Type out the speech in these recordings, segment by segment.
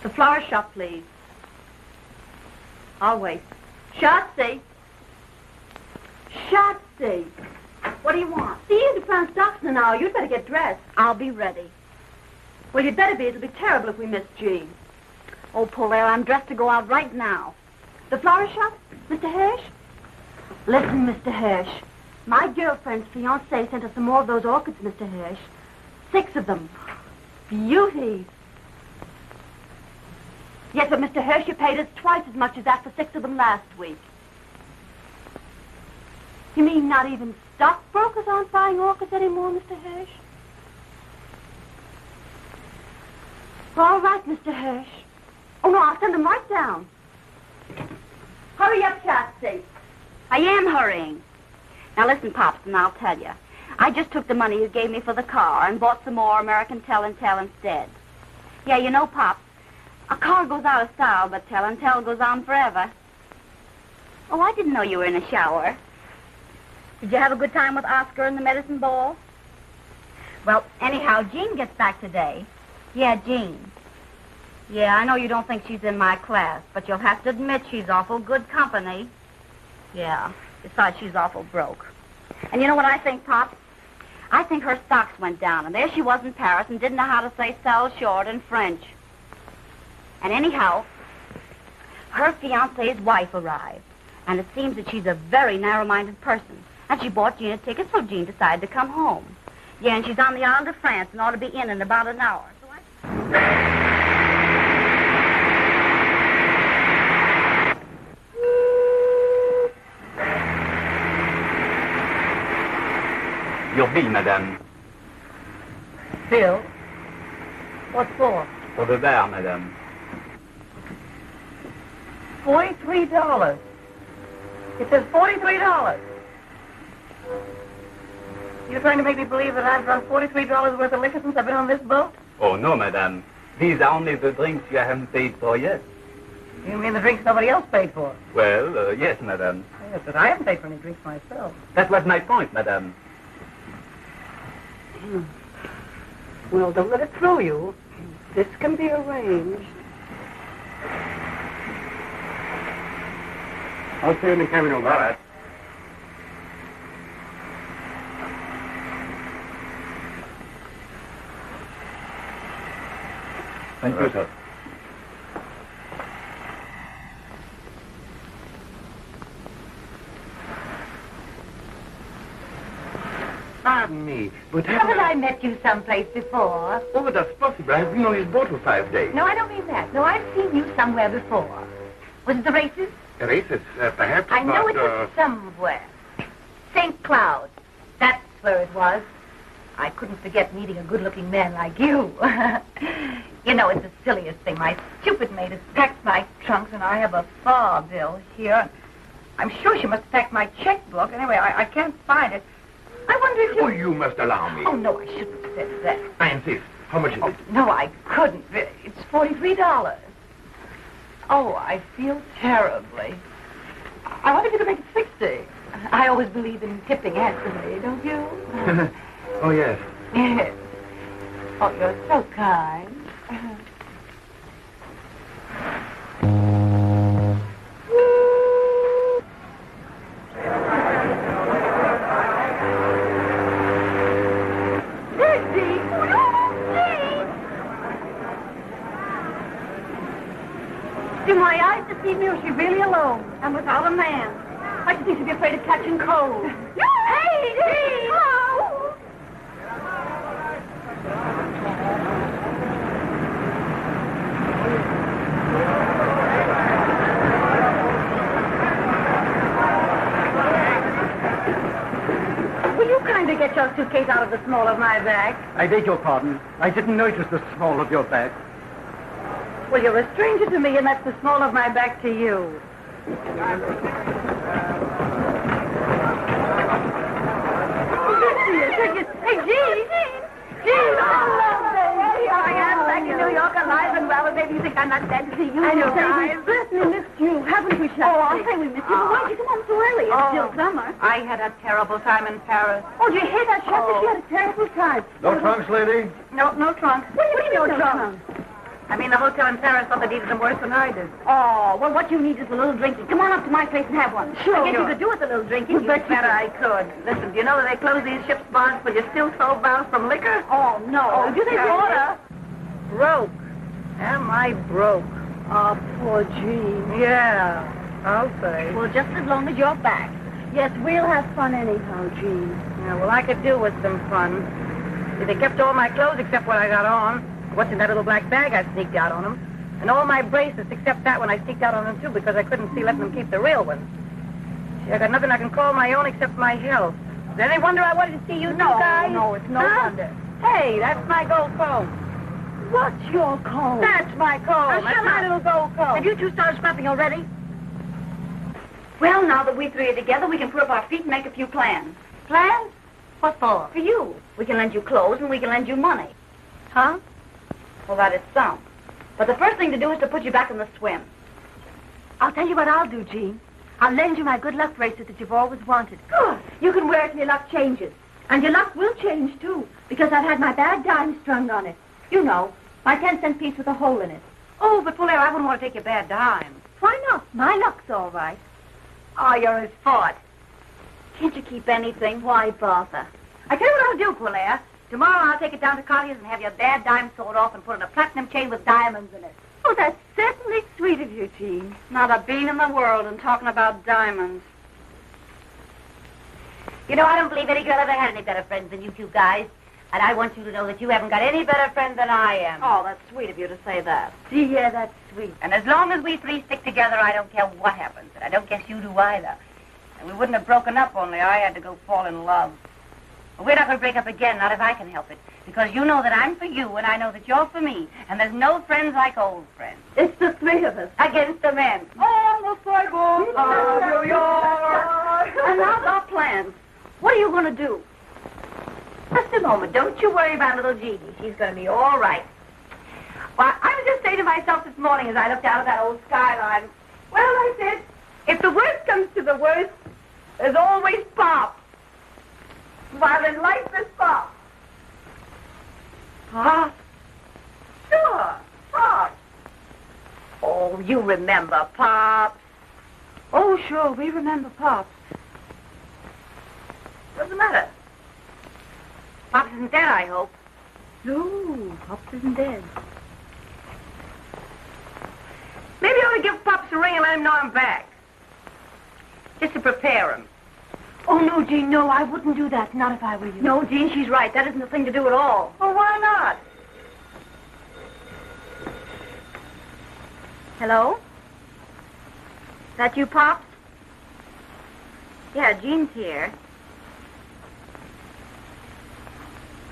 The flower shop, please. I'll wait. Shotzi! Shotzi! What do you want? See you to pound stocks in an hour. You'd better get dressed. I'll be ready. Well, you'd better be. It'll be terrible if we miss Jean. Oh, Polaire, I'm dressed to go out right now. The flower shop? Mr. Hirsch? Listen, Mr. Hirsch. My girlfriend's fiancé sent us some more of those orchids, Mr. Hirsch. 6 of them. Beauties. Yes, but Mr. Hirsch, you paid us twice as much as that for 6 of them last week. You mean not even stockbrokers aren't buying orchids anymore, Mr. Hirsch? All right, Mr. Hirsch. Oh, no, I'll send them right down. Hurry up, Shotzi. I am hurrying. Now, listen, Pops, and I'll tell you. I just took the money you gave me for the car and bought some more American Tell and Tell instead. Yeah, you know, Pops, a car goes out of style, but Tell and Tell goes on forever. Oh, I didn't know you were in a shower. Did you have a good time with Oscar and the medicine ball? Well, anyhow, Jean gets back today. Yeah, Jean. Yeah, I know you don't think she's in my class, but you'll have to admit she's awful good company. Yeah, besides she's awful broke. And you know what I think, Pop? I think her stocks went down, and there she was in Paris and didn't know how to say sell short in French. And anyhow, her fiancé's wife arrived, and it seems that she's a very narrow-minded person. And she bought Jean a ticket, so Jean decided to come home. Yeah, and she's on the Isle de France and ought to be in about an hour. So Your bill, madame. Bill? What for? For the bar, madame. $43. It says $43. You're trying to make me believe that I've drunk $43 worth of liquor since I've been on this boat? Oh, no, madame. These are only the drinks you haven't paid for yet. You mean the drinks nobody else paid for? Well, yes, madame. Yes, but I haven't paid for any drinks myself. That was my point, madame. Well, don't let it throw you. This can be arranged. I'll see you in the cabin, all right. Thank you, sir. Pardon me, but Haven't I met you someplace before? Oh, that's possible. I've been on his boat for 5 days. No, I don't mean that. No, I've seen you somewhere before. Was it the races? Races, perhaps, I know but, it was somewhere. St. Cloud. That's where it was. I couldn't forget meeting a good-looking man like you. You know, it's the silliest thing. My stupid maid has packed my trunks, and I have a bar bill here. I'm sure she must have packed my checkbook. Anyway, I can't find it. I wonder if you... Oh, you must allow me. Oh, no, I shouldn't have said that. I insist. How much is it? No, I couldn't. It's $43. Oh, I feel terribly. I wonder if you could make it 60. I always believe in tipping handsomely, don't you? Oh, yes. Yes. Oh, you're so kind. Do my eyes deceive me, or is she really alone? And without a man. I should think she'd be afraid of catching cold. Hey, Jean! Oh! Will you kindly get your suitcase out of the small of my bag? I beg your pardon. I didn't notice the small of your bag. Well, you're a stranger to me, and that's the small of my back to you. Hey, Jean! Jean! Oh, baby! Here I am, back in New York, alive and well, and maybe you think I'm not dead to see you. I know, we've certainly missed you, haven't we, Shotzi? Oh, I'll say we missed you, but why did you come home so early? It's still summer. I had a terrible time in Paris. Oh, did you hear that, Shotzi? She had a terrible time. No trunks, lady? No trunk. What do you mean, no trunk? I mean, the hotel in Paris thought they needed them worse than I did. Oh, well, what you need is a little drinking. Come on up to my place and have one. Sure. I guess you could do with a little drinking. You bet I could. Listen, do you know that they close these ships' barns when you're still so bound from liquor? Oh, no. Oh, do they water? Broke. Am I broke? Oh, poor Jean. Yeah, I'll say. Well, just as long as you're back. Yes, we'll have fun anyhow, Jean. Yeah, well, I could do with some fun. See, they kept all my clothes except what I got on. What's in that little black bag I sneaked out on them. And all my bracelets except that one I sneaked out on them, too, because I couldn't see letting them keep the real ones. See, I got nothing I can call my own except my health. Is there any wonder I wanted to see you two guys? No, it's no wonder. Hey, that's my gold comb. What's your comb? That's my comb. That's my little gold comb. Have you two started scrapping already? Well, now that we three are together, we can put up our feet and make a few plans. Plans? What for? For you. We can lend you clothes and we can lend you money. Huh? Well, that is some. But the first thing to do is to put you back in the swim. I'll tell you what I'll do, Jean. I'll lend you my good luck bracelet that you've always wanted. Good. You can wear it till your luck changes. And your luck will change, too, because I've had my bad dime strung on it. You know, my 10-cent piece with a hole in it. Oh, but Polaire, I wouldn't want to take your bad dime. Why not? My luck's all right. Oh, you're his fort. Can't you keep anything? Why bother? I tell you what I'll do, Polaire. Tomorrow I'll take it down to Collier's and have your bad dime sawed off and put in a platinum chain with diamonds in it. Oh, that's certainly sweet of you, Jean. Not a bean in the world and talking about diamonds. You know, I don't believe any girl ever had any better friends than you two guys. And I want you to know that you haven't got any better friend than I am. Oh, that's sweet of you to say that. Yeah, that's sweet. And as long as we three stick together, I don't care what happens. And I don't guess you do either. And we wouldn't have broken up only I had to go fall in love. But we're not going to break up again, not if I can help it. Because you know that I'm for you, and I know that you're for me. And there's no friends like old friends. It's the three of us. Against the men. On the sidewalk of New York. And now our plans. What are you going to do? Just a moment. Don't you worry about little Gigi. She's going to be all right. Well, I was just saying to myself this morning as I looked out at that old skyline, well, I said, if the worst comes to the worst, there's always Pop. While in life is Pop. Pop? Sure, Pop. Oh, you remember Pop. Oh, sure, we remember Pops. What's the matter? Pops isn't dead, I hope. No, Pops isn't dead. Maybe I ought to give Pops a ring and let him know I'm back. Just to prepare him. Oh, no, Jean, no, I wouldn't do that, not if I were you. No, Jean, she's right. That isn't the thing to do at all. Well, why not? Hello? That you, Pops? Yeah, Jean's here.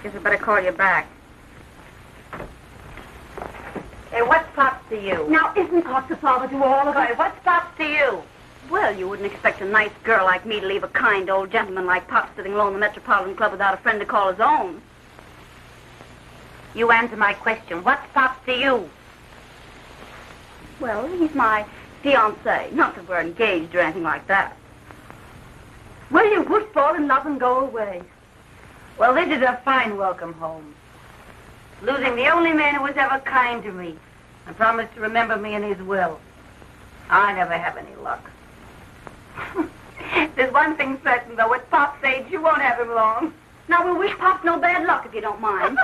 Guess I better call you back. Hey, what's Pops to you? Now, isn't Pops a father to all of us? Hey, what's Pops to you? Well, you wouldn't expect a nice girl like me to leave a kind old gentleman like Pops sitting alone in the Metropolitan Club without a friend to call his own. You answer my question. What's Pops to you? Well, he's my fiancé. Not that we're engaged or anything like that. Well, you would fall in love and go away. Well, this is a fine welcome home. Losing the only man who was ever kind to me and promised to remember me in his will. I never have any luck. There's one thing certain, though. At Pop's age, you won't have him long. Now, we'll wish Pops no bad luck, if you don't mind.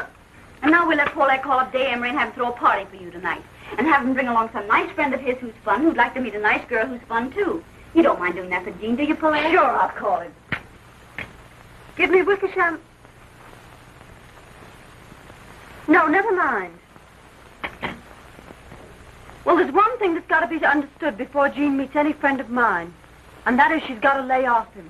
And now we'll let Paulette call up Day Emery and have him throw a party for you tonight. And have him bring along some nice friend of his who's fun, who'd like to meet a nice girl who's fun, too. You don't mind doing that for Jean, do you, Paulette? Sure, I'll call him. Give me Wickersham. No, never mind. Well, there's one thing that's got to be understood before Jean meets any friend of mine. And that is she's got to lay off him.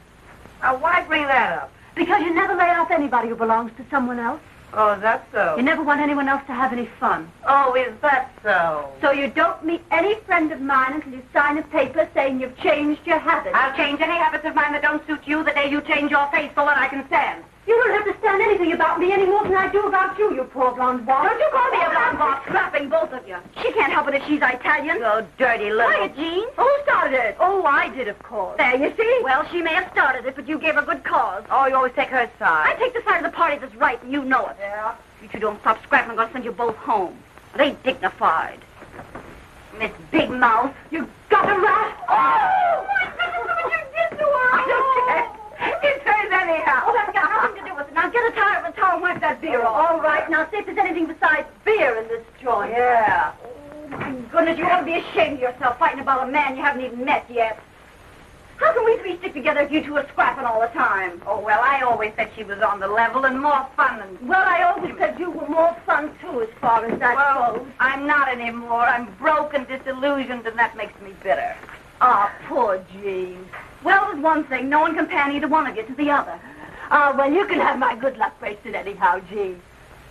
Now, why bring that up? Because you never lay off anybody who belongs to someone else. Oh, is that so? You never want anyone else to have any fun. Oh, is that so? So you don't meet any friend of mine until you sign a paper saying you've changed your habits. I'll change any habits of mine that don't suit you the day you change your face so that I can stand. You don't have to stand anything about me any more than I do about you, you poor blonde boy. Don't you call me a blonde box, scrapping both of you. She can't help it if she's Italian. You dirty little... Quiet, Jean. Who started it? Oh, I did, of course. There, you see? Well, she may have started it, but you gave her good cause. Oh, you always take her side. I take the side of the party that's right, and you know it. Yeah? If you don't stop scrapping, I'm going to send you both home. They dignified. Miss Big Mouth. You got a rat! Oh, my goodness, what you did to her! I don't care. It's hers anyhow. Oh, that's got nothing to do with it. Now get a tire and towel and wipe that beer off. All right, now see if there's anything besides beer in this joint. Yeah. Oh, my goodness, you ought to be ashamed of yourself fighting about a man you haven't even met yet. How can we three stick together if you two are scrapping all the time? Oh, well, I always said she was on the level and more fun than... Well, I always said you were more fun, too, as far as that goes. I'm not anymore. I'm broke and disillusioned, and that makes me bitter. Ah, poor Jean. Well, there's one thing. No one can pan either one of you to the other. Ah, well, you can have my good luck bracelet anyhow, Jean.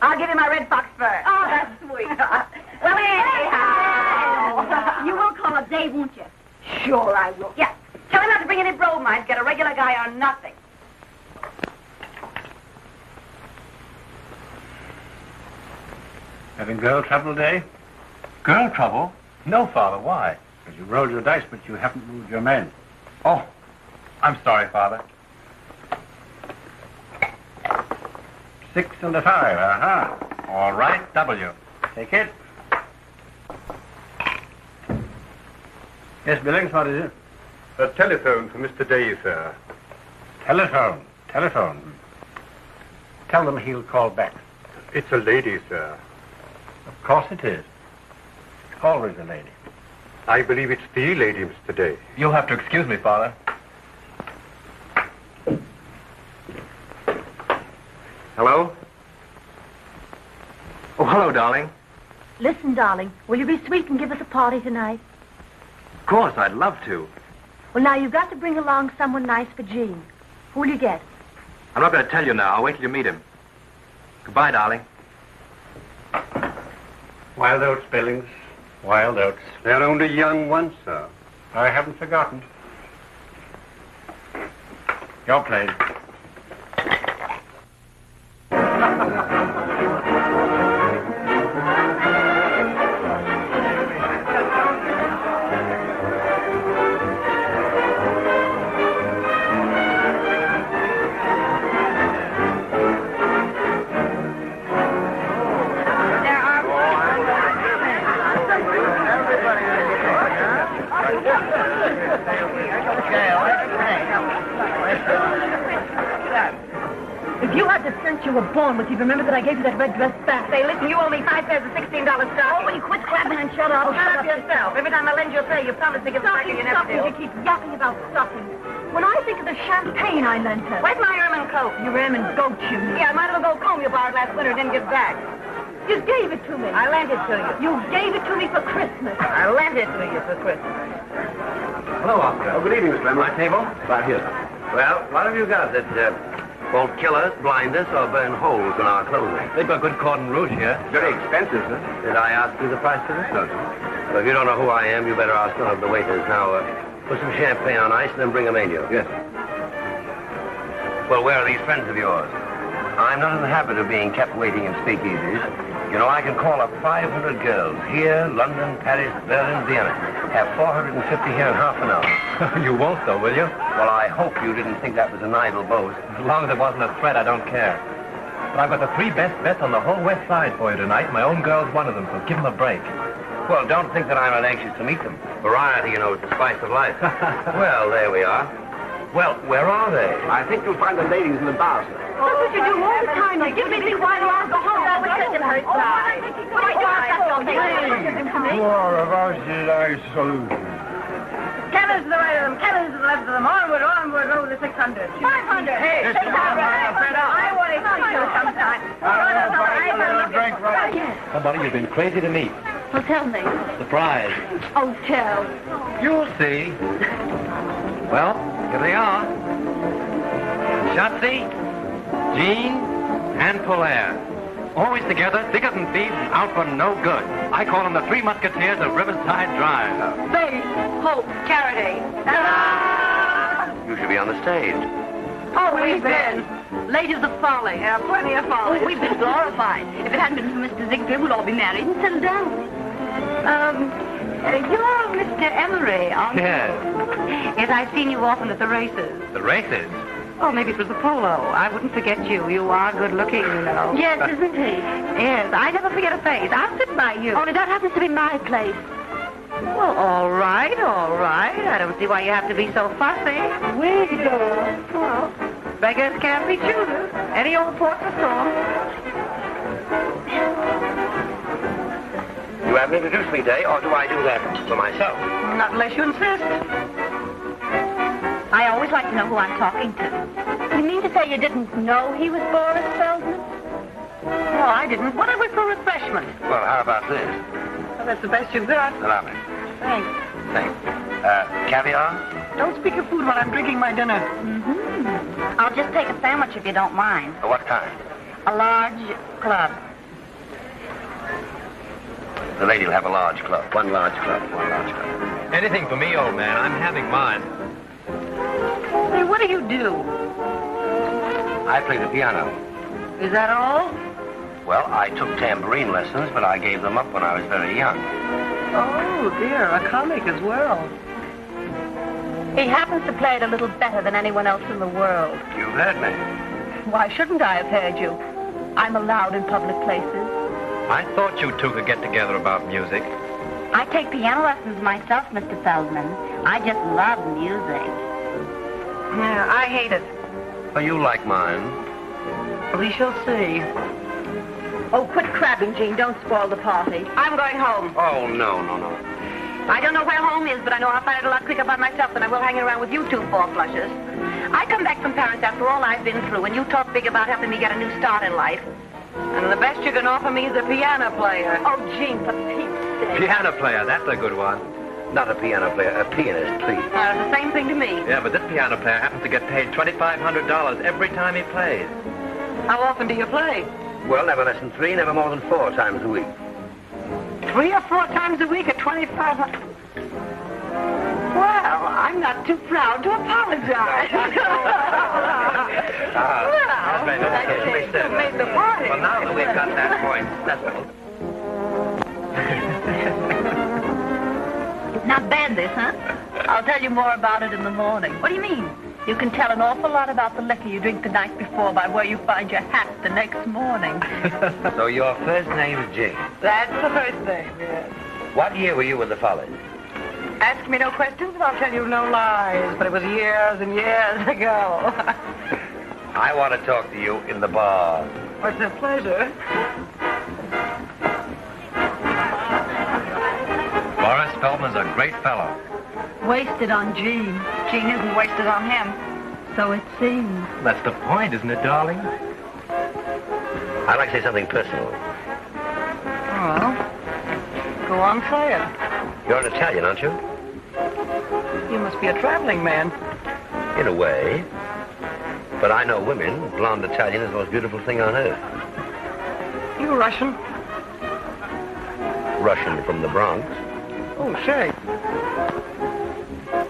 I'll give you my red fox fur. Oh, that's sweet. Well, anyhow. You will call up Dave, won't you? Sure I will. Yeah. Tell him not to bring any bromides. Get a regular guy or nothing. Having girl trouble today? Girl trouble? No, Father. Why? Because you rolled your dice, but you haven't moved your men. Oh, I'm sorry, Father. 6 and a 5, uh-huh. All right, W. Take it. Yes, Billings, what is it? A telephone for Mr. Day, sir. Telephone. Tell them he'll call back. It's a lady, sir. Of course it is. It's always a lady. I believe it's the lady, Mr. Day. You'll have to excuse me, Father. Hello? Oh, hello, darling. Listen, darling, will you be sweet and give us a party tonight? Of course, I'd love to. Well, now, you've got to bring along someone nice for Jean. Who'll you get? I'm not going to tell you now. I'll wait till you meet him. Goodbye, darling. Wild oats, Billings. Wild oats. They're only young ones, sir. I haven't forgotten. Your place. If you had the sense you were born with, you'd remember that I gave you that red dress back. Say, listen, you owe me 5 pairs of $16 stockings. Oh, will you quit clapping and shut up? Oh, shut up yourself. Every time I lend you a pair, you promise to give it back and you never do. You keep yapping about stockings. When I think of the champagne I lent her. Where's my ermine coat? Your ermine goat shoes. Yeah, my little gold comb you borrowed last winter didn't give back. You gave it to me. I lent it to you. You gave it to me for Christmas. I lent it to you for Christmas. Hello, Oscar. Oh, good evening, Mr. Lemon. My table? Right here. Well, what have you got that won't kill us, blind us, or burn holes in our clothing? They've got good cordon rouge here. Very expensive, sir. Did I ask you the price for this? No, sir. Well, if you don't know who I am, you better ask one of the waiters. Now, put some champagne on ice and then bring a menu. Yes, sir. Well, where are these friends of yours? I'm not in the habit of being kept waiting in speakeasies. You know, I can call up 500 girls here, London, Paris, Berlin, Vienna. Have 450 here in half an hour. You won't, though, will you? Well, I hope you didn't think that was an idle boast. As long as it wasn't a threat, I don't care. But I've got the 3 best bets on the whole West Side for you tonight. My own girl's one of them, so give them a break. Well, don't think that I'm not anxious to meet them. Variety, you know, is the spice of life. Well, there we are. Well, where are they? I think you'll find the ladies in the bar, sir. That's what you do all the time. You give me these while I'll go home. Oh, we're taking her side. Kevin's to the right of them, Kevin's to the left of them. Onward, onward, roll the 600. 500. Hey, 600. I want to see you sometime. Yes. Somebody you've been crazy to meet. Well, tell me. Surprise. Oh, tell. You'll see. Well, here they are. Shotzi, Jean, and Polaire. Always together, thicker than thieves, and out for no good. I call them the Three Musketeers of Riverside Drive. Faith, hope, charity. You should be on the stage. Oh, we've been. Ladies of folly. Yeah, plenty of folly. We've been glorified. If it hadn't been for Mr. Ziegfeld, we'd all be married and settled down. You're Mr. Emery, aren't you? Yes. Yes, I've seen you often at the races. The races? Oh, maybe it was the polo. I wouldn't forget you. You are good looking, you know. Yes, isn't he? Yes, I never forget a face. I'll sit by you. Only that happens to be my place. Well, all right, all right. I don't see why you have to be so fussy. Way to go. Well, beggars can't be choosers. Any old port's a storm. You haven't introduced me, Day, or do I do that for myself? Not unless you insist. I always like to know who I'm talking to. You mean to say you didn't know he was Boris Feldman? No, I didn't. What was for refreshment? Well, how about this? Well, that's the best you've got. Allow me. Thanks. Thanks. Caviar? Don't speak of food while I'm drinking my dinner. Mm-hmm. I'll just take a sandwich if you don't mind. What kind? A large club. The lady will have a large club. One large club. One large club. Anything for me, old man. I'm having mine. Hey, what do? I play the piano. Is that all? Well, I took tambourine lessons, but I gave them up when I was very young. Oh, dear, a comic as well. He happens to play it a little better than anyone else in the world. You've heard me. Why shouldn't I have heard you? I'm allowed in public places. I thought you two could get together about music. I take piano lessons myself, Mr. Feldman. I just love music. Yeah, I hate it. Well, you like mine. We shall see. Oh, quit crabbing, Jean. Don't spoil the party. I'm going home. Oh, no. I don't know where home is, but I know I'll find it a lot quicker by myself than I will hanging around with you two four-flushers. I come back from Paris after all I've been through, and you talk big about helping me get a new start in life. And the best you can offer me is a piano player. Oh, Jean, for Pete's sake. Piano player, that's a good one. Not a piano player, a pianist, please. The same thing to me. Yeah, but this piano player happens to get paid $2,500 every time he plays. How often do you play? Well, never less than 3, never more than 4 times a week. 3 or 4 times a week at $2,500. Well, I'm not too proud to apologize. Well, made the party. Well, now that we've got that point settled. Not bad, this, huh? I'll tell you more about it in the morning. What do you mean? You can tell an awful lot about the liquor you drink the night before by where you find your hat the next morning. So your first name is Jane. That's the first name, yes. What year were you with the Follies? Ask me no questions and I'll tell you no lies, but it was years and years ago. I want to talk to you in the bar. It's a pleasure. Boris Feldman's a great fellow. Wasted on Jean. Jean isn't wasted on him. So it seems. That's the point, isn't it, darling? I'd like to say something personal. Well, go on, say it. You're an Italian, aren't you? You must be a traveling man. In a way. But I know women. Blonde Italian is the most beautiful thing on earth. You Russian? Russian from the Bronx. Oh, say.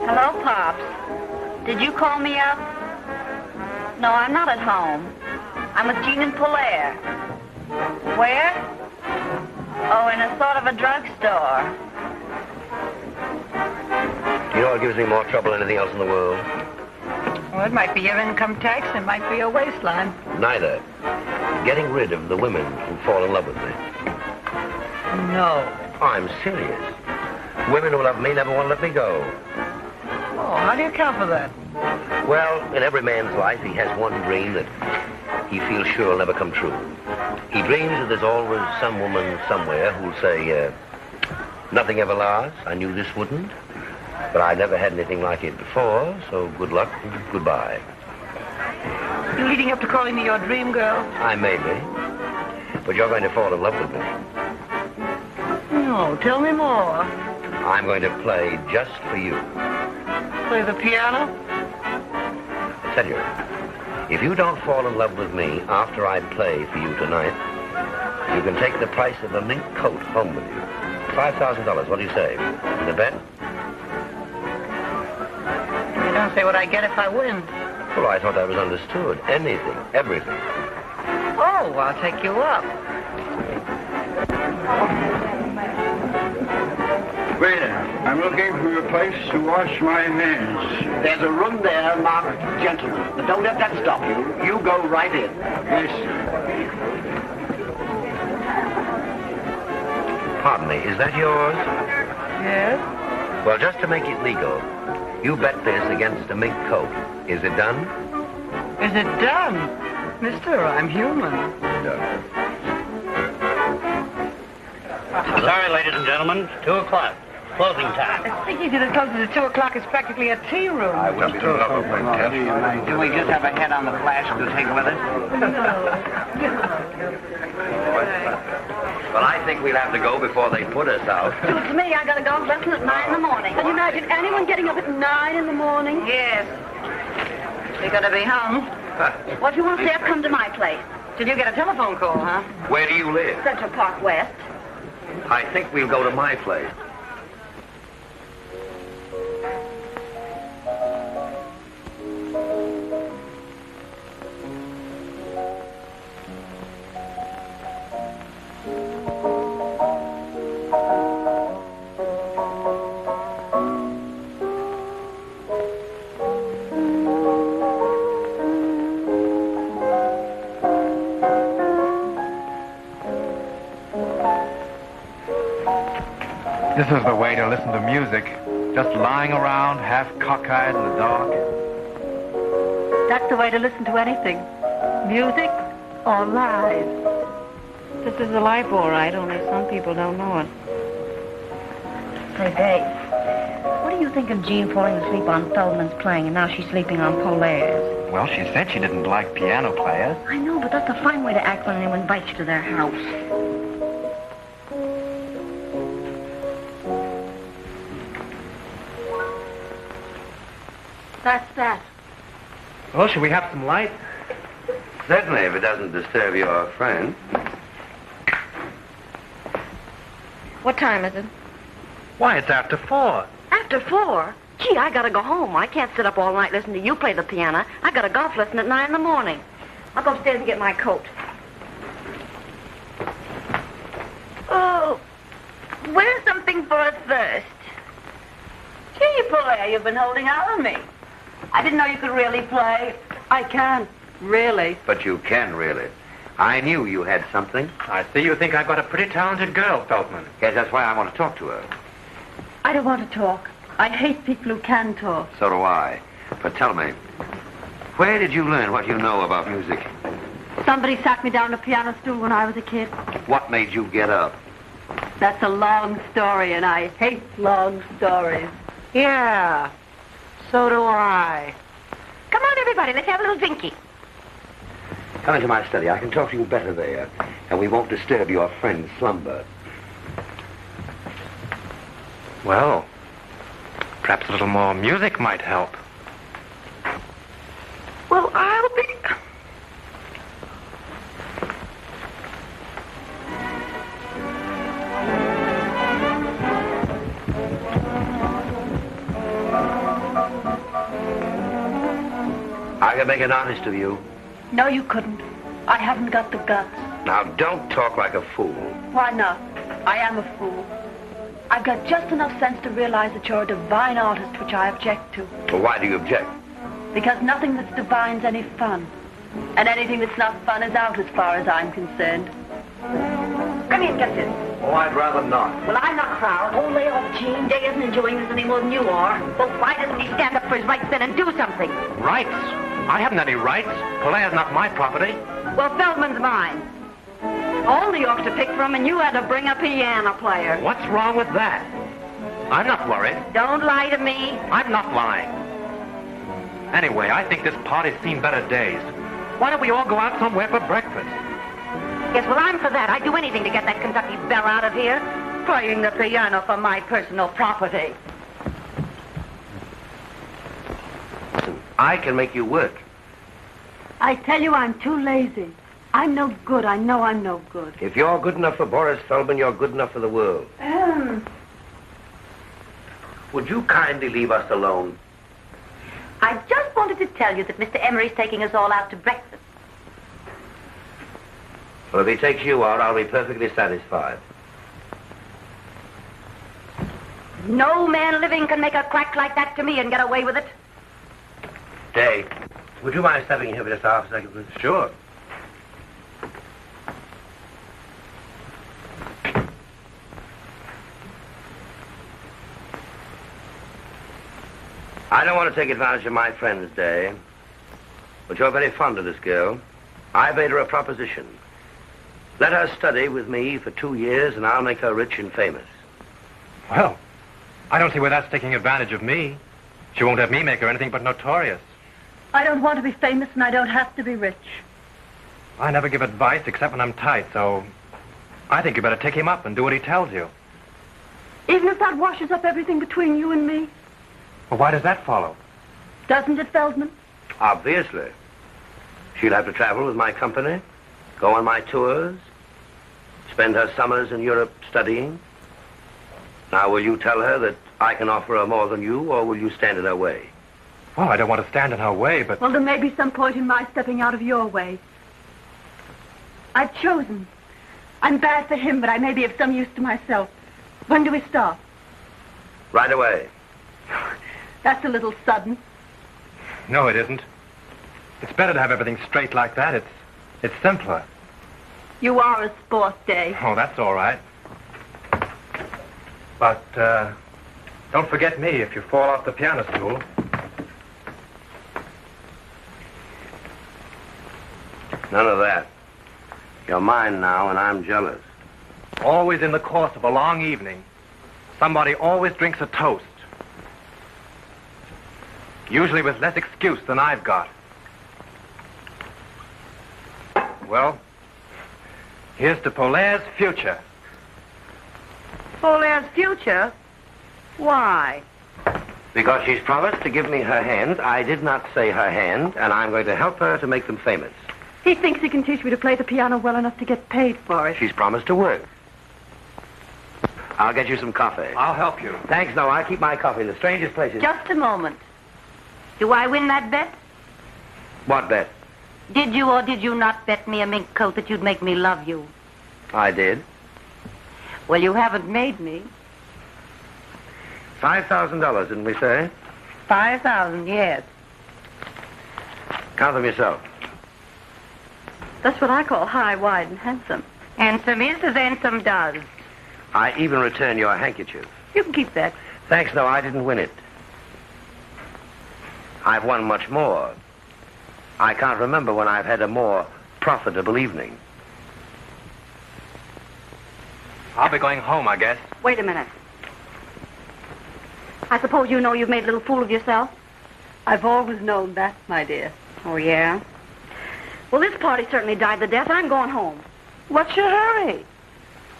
Hello, Pops. Did you call me up? No, I'm not at home. I'm with Jean and Polaire. Where? Oh, in a sort of a drugstore. You know what gives me more trouble than anything else in the world? Well, it might be your income tax, it might be your waistline. Neither. Getting rid of the women who fall in love with me. No. I'm serious. Women who love me never want to let me go. Oh, how do you account for that? Well, in every man's life, he has one dream that he feels sure will never come true. He dreams that there's always some woman somewhere who'll say, nothing ever lasts. I knew this wouldn't. But I never had anything like it before, so good luck and goodbye. You leading up to calling me your dream girl? I may be. But you're going to fall in love with me. No, tell me more. I'm going to play just for you. Play the piano? I tell you, if you don't fall in love with me after I play for you tonight, you can take the price of a mink coat home with you. $5,000, what do you say? In a bet? You don't say what I get if I win. Well, I thought that was understood. Anything, everything. Oh, I'll take you up. Waiter, I'm looking for a place to wash my hands. There's a room there marked gentlemen, but don't let that stop you. You go right in. Yes, sir. Pardon me, is that yours? Yes? Well, just to make it legal, you bet this against a mink coat. Is it done? Is it done? Mister, I'm human. No. Sorry, ladies and gentlemen, 2 o'clock. Closing time. Speaking to the closes at 2 o'clock is practically a tea room. I would be the love of my test. Do we just have a head on the flash to take with us? Well, I think we'll have to go before they put us out. Suits me. I got a golf lesson at 9 in the morning. Can you imagine anyone getting up at 9 in the morning? Yes. You're going to be home. Well, if you want to stay up, come to my place. Did you get a telephone call, huh? Where do you live? Central Park West. I think we'll go to my place. This is the way to listen to music. Just lying around, half cockeyed in the dark. That's the way to listen to anything. Music or lies. This is the life, all right, only some people don't know it. Say, Dave, what do you think of Jean falling asleep on Feldman's playing and now she's sleeping on Polaire's? Well, she said she didn't like piano players. I know, but that's a fine way to act when anyone invites you to their house. That's that. Well, should we have some light? Certainly, if it doesn't disturb your friend. What time is it? Why, it's after 4. After 4? Gee, I gotta go home. I can't sit up all night listening to you play the piano. I got a golf lesson at 9 in the morning. I'll go upstairs and get my coat. Oh, wear something for a thirst. Gee, Polaire, you've been holding out on me. I didn't know you could really play. I can. Really. But you can, really. I knew you had something. I see you think I've got a pretty talented girl, Feldman. Yes, that's why I want to talk to her. I don't want to talk. I hate people who can talk. So do I. But tell me, where did you learn what you know about music? Somebody sat me down a piano stool when I was a kid. What made you get up? That's a long story, and I hate long stories. Yeah, so do I. Come on, everybody, let's have a little drinky. Come into my study. I can talk to you better there, and we won't disturb your friend's slumber. Well, perhaps a little more music might help. Well, I'll be... I can make an artist of you. No, you couldn't. I haven't got the guts. Now, don't talk like a fool. Why not? I am a fool. I've got just enough sense to realize that you're a divine artist, which I object to. Well, why do you object? Because nothing that's divine's any fun. And anything that's not fun is out as far as I'm concerned. Come here and get this. Oh, I'd rather not. Well, I'm not proud. Oh, lay off, Gene. Day isn't enjoying this any more than you are. Well, why doesn't he stand up for his rights then and do something? Rights? I haven't any rights. Polaire's not my property. Well, Feldman's mine. All New York to pick from, and you had to bring a piano player. What's wrong with that? I'm not worried. Don't lie to me. I'm not lying. Anyway, I think this party's seen better days. Why don't we all go out somewhere for breakfast? Yes, well, I'm for that. I'd do anything to get that Kentucky belle out of here. Playing the piano for my personal property. I can make you work. I tell you, I'm too lazy. I'm no good. I know I'm no good. If you're good enough for Boris Feldman, you're good enough for the world. Would you kindly leave us alone? I just wanted to tell you that Mr. Emery's taking us all out to breakfast. Well, if he takes you out, I'll be perfectly satisfied. No man living can make a crack like that to me and get away with it. Day, would you mind stepping in here for just half a second, please? Sure. I don't want to take advantage of my friend's Day, but you're very fond of this girl. I made her a proposition. Let her study with me for 2 years, and I'll make her rich and famous. Well, I don't see where that's taking advantage of me. She won't have me make her anything but notorious. I don't want to be famous, and I don't have to be rich. I never give advice except when I'm tight, so I think you better take him up and do what he tells you. Even if that washes up everything between you and me? Well, why does that follow? Doesn't it, Feldman? Obviously. She'll have to travel with my company, go on my tours, spend her summers in Europe studying. Now, will you tell her that I can offer her more than you, or will you stand in her way? Well, I don't want to stand in her way, but... Well, there may be some point in my stepping out of your way. I've chosen. I'm bad for him, but I may be of some use to myself. When do we start? Right away. That's a little sudden. No, it isn't. It's better to have everything straight like that. It's simpler. You are a sport, Day. Oh, that's all right. But, don't forget me if you fall off the piano stool. None of that. You're mine now, and I'm jealous. Always in the course of a long evening, somebody always drinks a toast. Usually with less excuse than I've got. Well, here's to Polaire's future. Polaire's future? Why? Because she's promised to give me her hand. I did not say her hand, and I'm going to help her to make them famous. He thinks he can teach me to play the piano well enough to get paid for it. She's promised to work. I'll get you some coffee. I'll help you. Thanks, no, I keep my coffee in the strangest places. Just a moment. Do I win that bet? What bet? Did you or did you not bet me a mink coat that you'd make me love you? I did. Well, you haven't made me. $5,000, didn't we say? 5,000, yes. Count them yourself. That's what I call high, wide, and handsome. Handsome is as handsome does. I even return your handkerchief. You can keep that. Thanks, no, I didn't win it. I've won much more. I can't remember when I've had a more profitable evening. I'll be going home, I guess. Wait a minute. I suppose you know you've made a little fool of yourself? I've always known that, my dear. Oh, yeah? Well, this party certainly died the death. I'm going home. What's your hurry?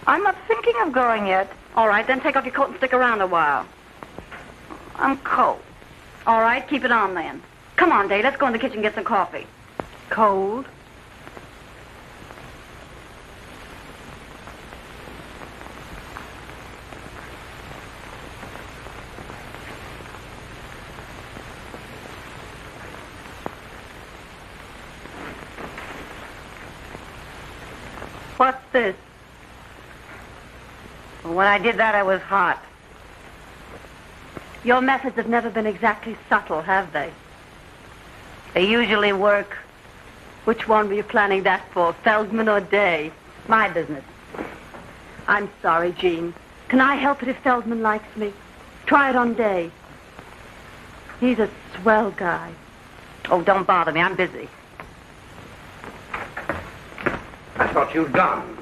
I'm not thinking of going yet. All right, then take off your coat and stick around a while. I'm cold. All right, keep it on then. Come on, Day, let's go in the kitchen and get some coffee. Cold? What's this? When I did that, I was hot. Your methods have never been exactly subtle, have they? They usually work. Which one were you planning that for, Feldman or Day? My business. I'm sorry, Jean. Can I help it if Feldman likes me? Try it on Day. He's a swell guy. Oh, don't bother me. I'm busy. I thought you'd gone.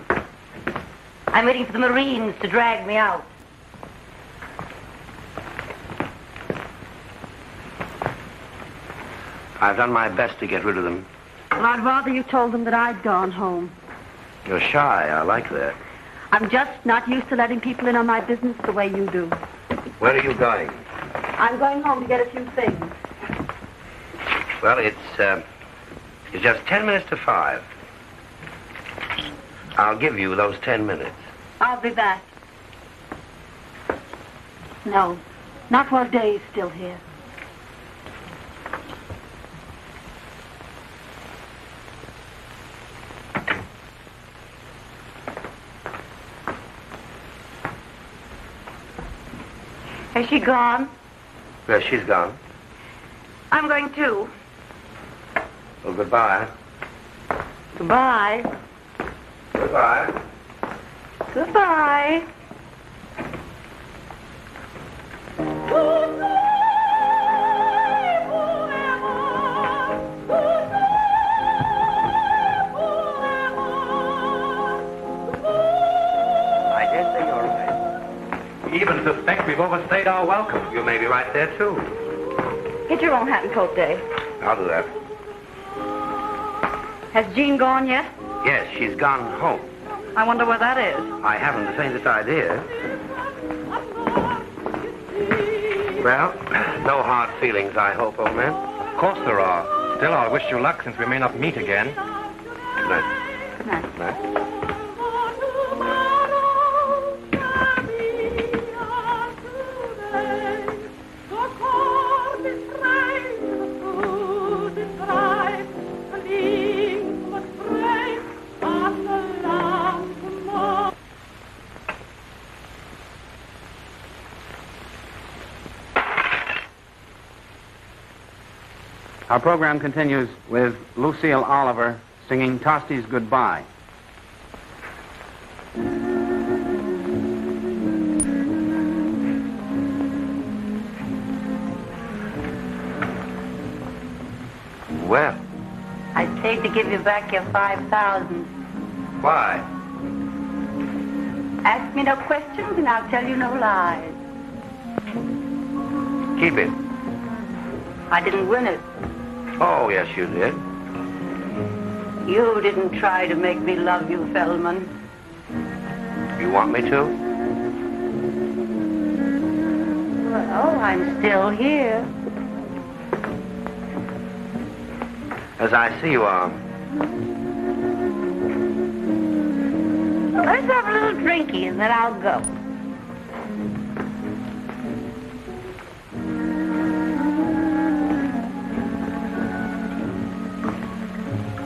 I'm waiting for the Marines to drag me out. I've done my best to get rid of them. Well, I'd rather you told them that I'd gone home. You're shy. I like that. I'm just not used to letting people in on my business the way you do. Where are you going? I'm going home to get a few things. Well, it's just 10 minutes to 5. I'll give you those 10 minutes. I'll be back. No, not while Day's still here. Has she gone? Yes, she's gone. I'm going too. Well, goodbye. Goodbye. Goodbye. Goodbye. I dare say you're right. You even suspect we've overstayed our welcome. You may be right there, too. Get your own hat and coat, Dave. I'll do that. Has Jean gone yet? Yes, she's gone home. I wonder where that is. I haven't the faintest idea. Well, no hard feelings, I hope, old man. Of course there are. Still, I'll wish you luck since we may not meet again. Good night. Good night. Good night. Our program continues with Lucille Oliver singing Tosti's Goodbye. Well, I'd hate to give you back your 5,000. why? Ask me no questions and I'll tell you no lies. Keep it. I didn't win it. Oh, yes, you did. You didn't try to make me love you, Feldman. You want me to? Well, I'm still here. As I see you are. Let's have a little drinky and then I'll go.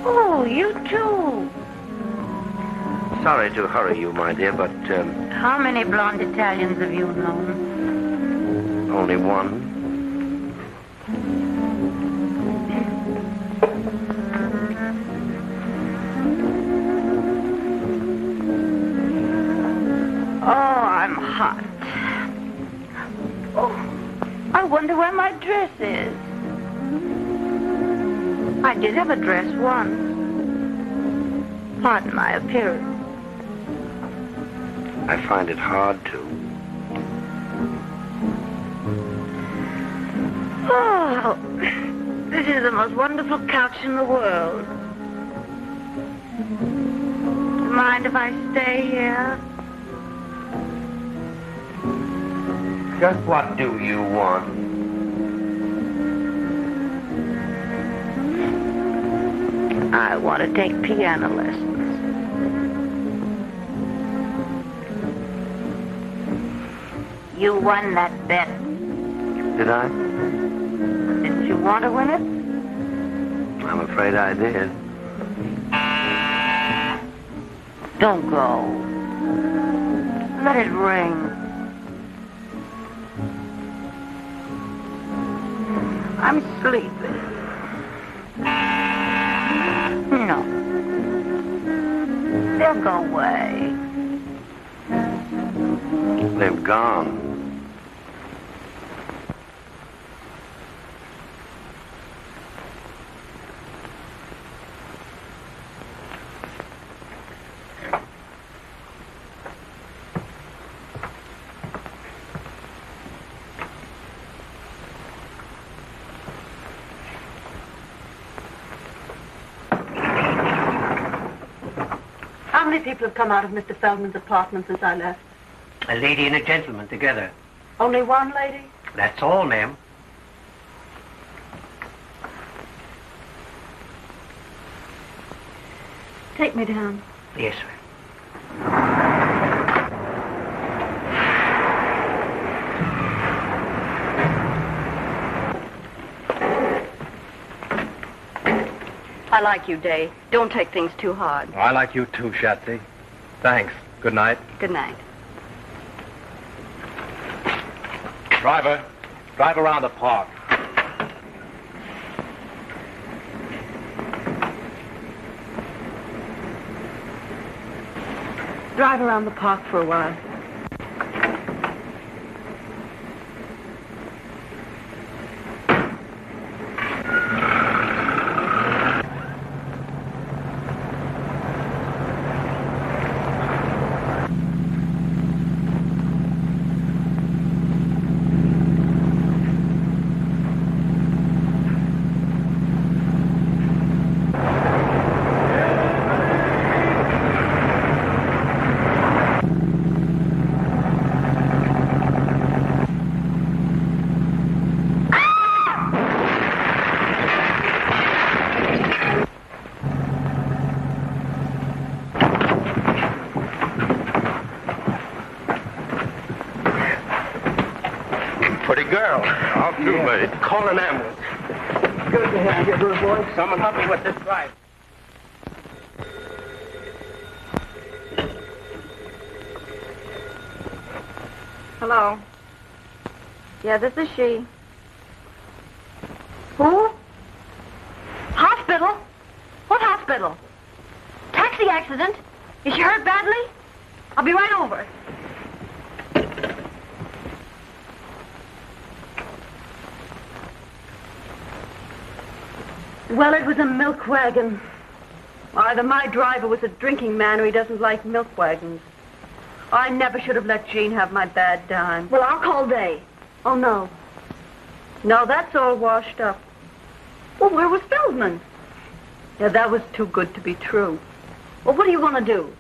Oh, you too. Sorry to hurry you, my dear, but How many blonde Italians have you known? only one. Oh, I'm hot. Oh, I wonder where my dress is. I did have a dress once. Pardon my appearance. I find it hard to. Oh, this is the most wonderful couch in the world. Mind if I stay here? Just what do you want? I want to take piano lessons. You won that bet. Did I? Didn't you want to win it? I'm afraid I did. Don't go. Let it ring. I'm sleepy. No. They'll go away. They've gone. How many people have come out of Mr. Feldman's apartment since I left? A lady and a gentleman together. Only one lady? That's all, ma'am. Take me down. Yes, sir. I like you, Dave. Don't take things too hard. I like you too, Shatsy. Thanks. Good night. Good night. Driver, drive around the park. Drive around the park for a while. Call an ambulance. Good to have you, little boy. Someone help me with this drive. Hello. Yeah, this is she. Who? Hospital? What hospital? Taxi accident? Is she hurt badly? I'll be right over. Well, it was a milk wagon. Either my driver was a drinking man or he doesn't like milk wagons. I never should have let Jean have my bad dime. Well, I'll call Day. Oh, no. No, that's all washed up. Well, where was Feldman? Yeah, that was too good to be true. Well, what do you want to do?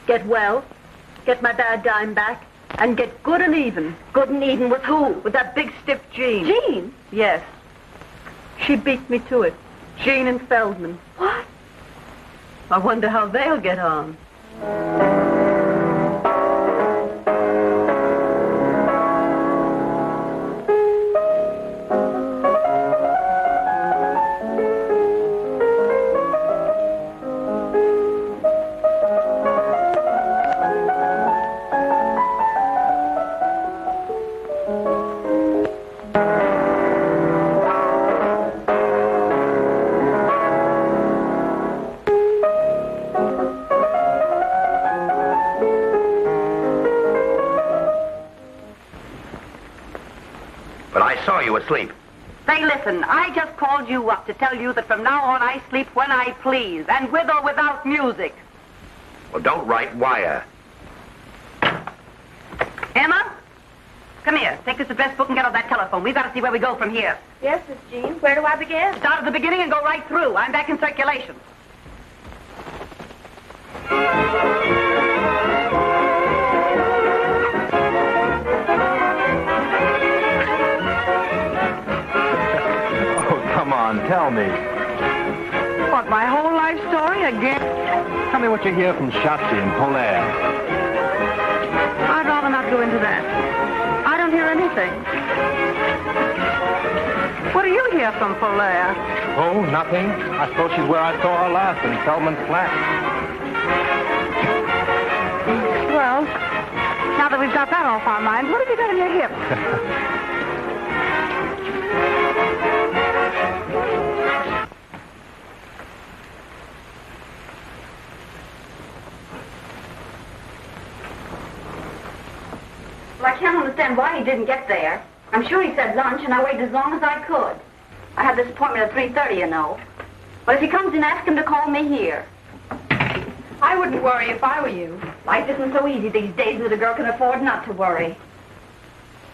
Get well, get my bad dime back, and get good and even. Good and even with who? With that big stiff Jean. Jean? Yes. She beat me to it. Jean and Feldman. What? I wonder how they'll get on. Asleep. Say, listen, I just called you up to tell you that from now on I sleep when I please, and with or without music. Well, don't write wire. Emma? Come here. Take this address book and get on that telephone. We've got to see where we go from here. Yes, Miss Jean. Where do I begin? Start at the beginning and go right through. I'm back in circulation. Tell me. What, my whole life story again? Tell me what you hear from Shotzi and Polaire. I'd rather not go into that. I don't hear anything. What do you hear from Polaire? Oh, nothing. I suppose she's where I saw her last, in Feldman's flat. Well, now that we've got that off our minds, what have you got in your hip? Well, I can't understand why he didn't get there. I'm sure he said lunch, and I waited as long as I could. I have this appointment at 3:30, you know. But if he comes in, ask him to call me here. I wouldn't worry if I were you. Life isn't so easy these days that a girl can afford not to worry.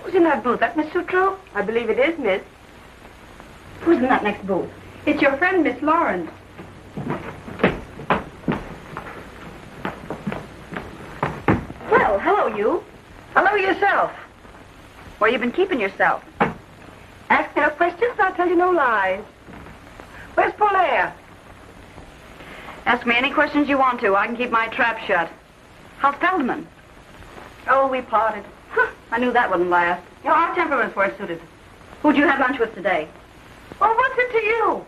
Who's in that booth? That Miss Sutra? I believe it is, miss. Who's in that next booth? It's your friend, Miss Lawrence. Well, hello, you. Hello yourself. Where you been keeping yourself? Ask me no questions, I'll tell you no lies. Where's Polaire? Ask me any questions you want to. I can keep my trap shut. How's Feldman? Oh, we parted. Huh, I knew that wouldn't last. You know, our temperaments weren't suited. Who'd you have lunch with today? Well, what's it to you?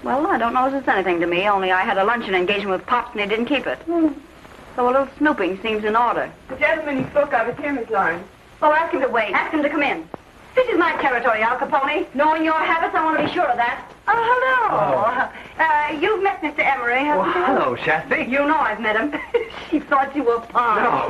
Well, I don't know if it's anything to me, only I had a luncheon engagement with Pops and he didn't keep it. So a little snooping seems in order. The gentleman you spoke of is here, Miss Lawrence. Oh, ask him to wait. Ask him to come in. This is my territory, Al Capone. Knowing your habits, I want to be sure of that. Oh, hello. You've met Mr. Emery, haven't you? Hello, Shasta. You know I've met him. She thought you were Pop. No.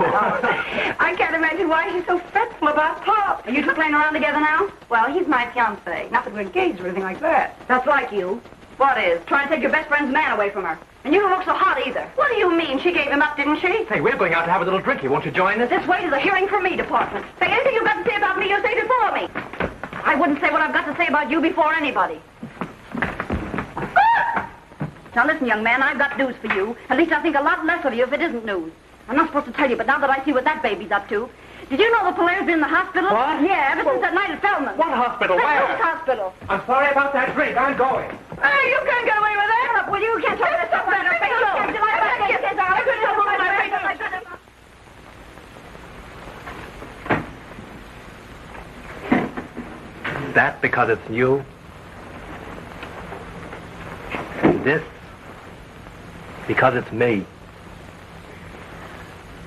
I can't imagine why she's so fretful about Pop. Are you two playing around together now? Well, he's my fiancé. Not that we're engaged or anything like that. That's like you. What is? Trying to take your best friend's man away from her. And you don't look so hot either. What do you mean? She gave him up, didn't she? Hey, we're going out to have a little drinky. Won't you join us? This way to the hearing from me department. Say anything you've got to say about me, you say before me. I wouldn't say what I've got to say about you before anybody. Now listen, young man, I've got news for you. At least I think a lot less of you if it isn't news. I'm not supposed to tell you, but now that I see what that baby's up to. Did you know the Polaire's been in the hospital? What? Yeah, ever since that night at Feldman. What hospital? Where? That hospital. I'm sorry about that drink. I'm going. Hey, you can't get away with that. Look, well, you can't talk that stuff on her face. Is that because it's you? This? Because it's me.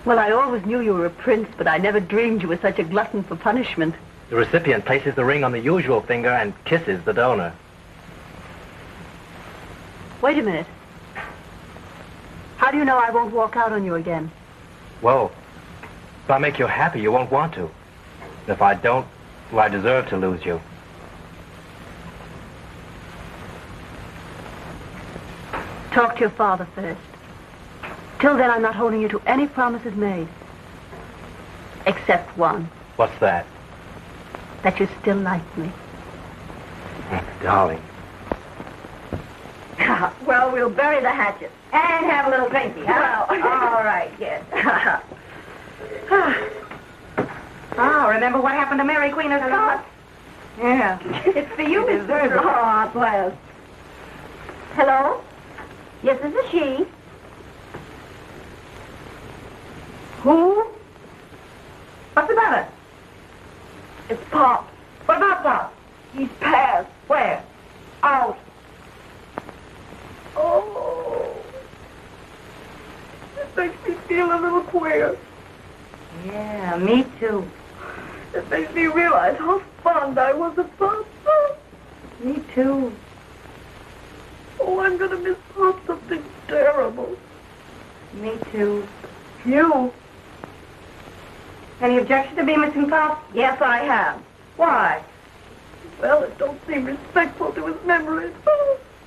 Well, I always knew you were a prince, but I never dreamed you were such a glutton for punishment. The recipient places the ring on the usual finger and kisses the donor. Wait a minute. How do you know I won't walk out on you again? Well, if I make you happy, you won't want to. And if I don't, well, I deserve to lose you. Talk to your father first. Till then, I'm not holding you to any promises made. Except one. What's that? That you still like me. Darling. Well, we'll bury the hatchet and have a little drinky, huh? Well, all right, yes. Oh, remember what happened to Mary, Queen of Scots? Yeah. It's for you, Miss Burger. Oh, bless. Hello? Yes, this is she. Who? What's the matter? It's Pop. What about Pop? He's passed. Where? Out. Oh. It makes me feel a little queer. Yeah, me too. It makes me realize how fond I was of Pop. Me too. Oh, I'm going to miss Pop something terrible. Me too. You? Any objection to me missing Pop? Yes, I have. Why? Well, it don't seem respectful to his memory.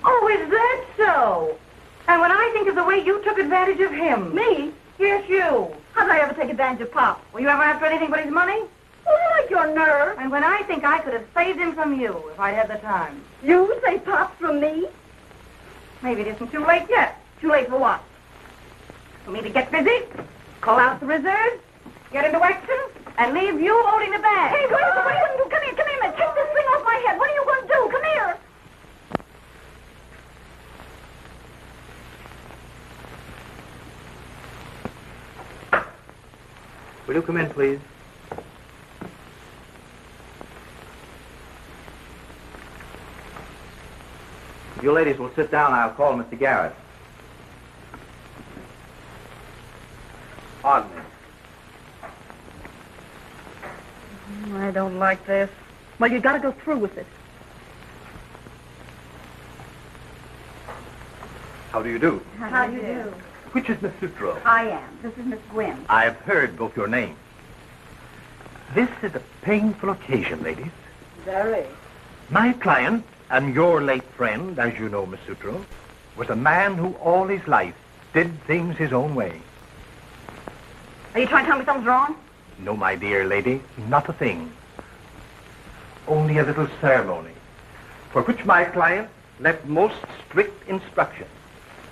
Oh, is that so? And when I think of the way you took advantage of him. Me? Yes, you. How did I ever take advantage of Pop? Were you ever after anything but his money? Oh, like your nerve. And when I think I could have saved him from you if I'd had the time. You say Pop from me? Maybe it isn't too late yet. Too late for what? For me to get busy, call out the reserves, get into action, and leave you holding the bag. Hey, wait, come here, man. Take this thing off my head. What are you going to do? Come here. Will you come in, please? If you ladies will sit down, I'll call Mr. Garrett. Pardon me. I don't like this. Well, you got to go through with it. How do you do? How do you do? Which is Miss Sutra? I am. This is Miss Gwynn. I've heard both your names. This is a painful occasion, ladies. Very. My client and your late friend, as you know, Miss Sutra, was a man who all his life did things his own way. Are you trying to tell me something's wrong? No, my dear lady, not a thing. Only a little ceremony, for which my client left most strict instructions.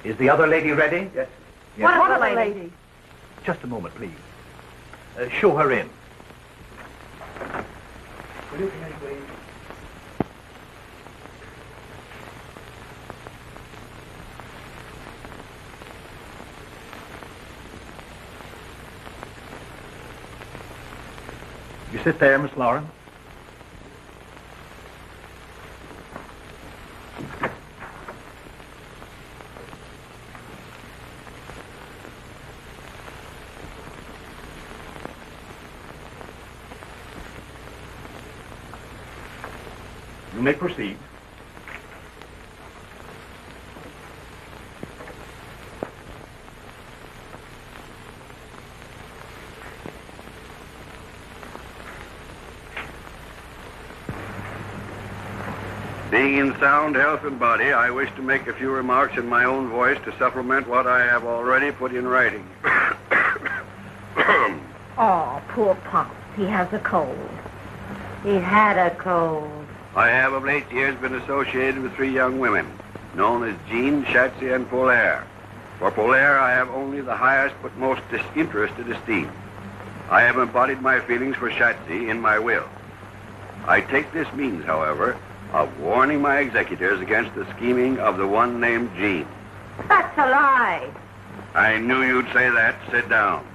Is the other lady ready? Yes. What other lady? Just a moment, please. Show her in. Will you come in, please? You sit there, Miss Lauren. You may proceed. Being in sound health and body, I wish to make a few remarks in my own voice to supplement what I have already put in writing. Oh, poor Pop. He has a cold. He had a cold. I have of late years been associated with 3 young women, known as Jean, Shatsy, and Polaire. For Polaire, I have only the highest but most disinterested esteem. I have embodied my feelings for Shatsy in my will. I take this means, however, of warning my executors against the scheming of the one named Jean. That's a lie. I knew you'd say that. Sit down.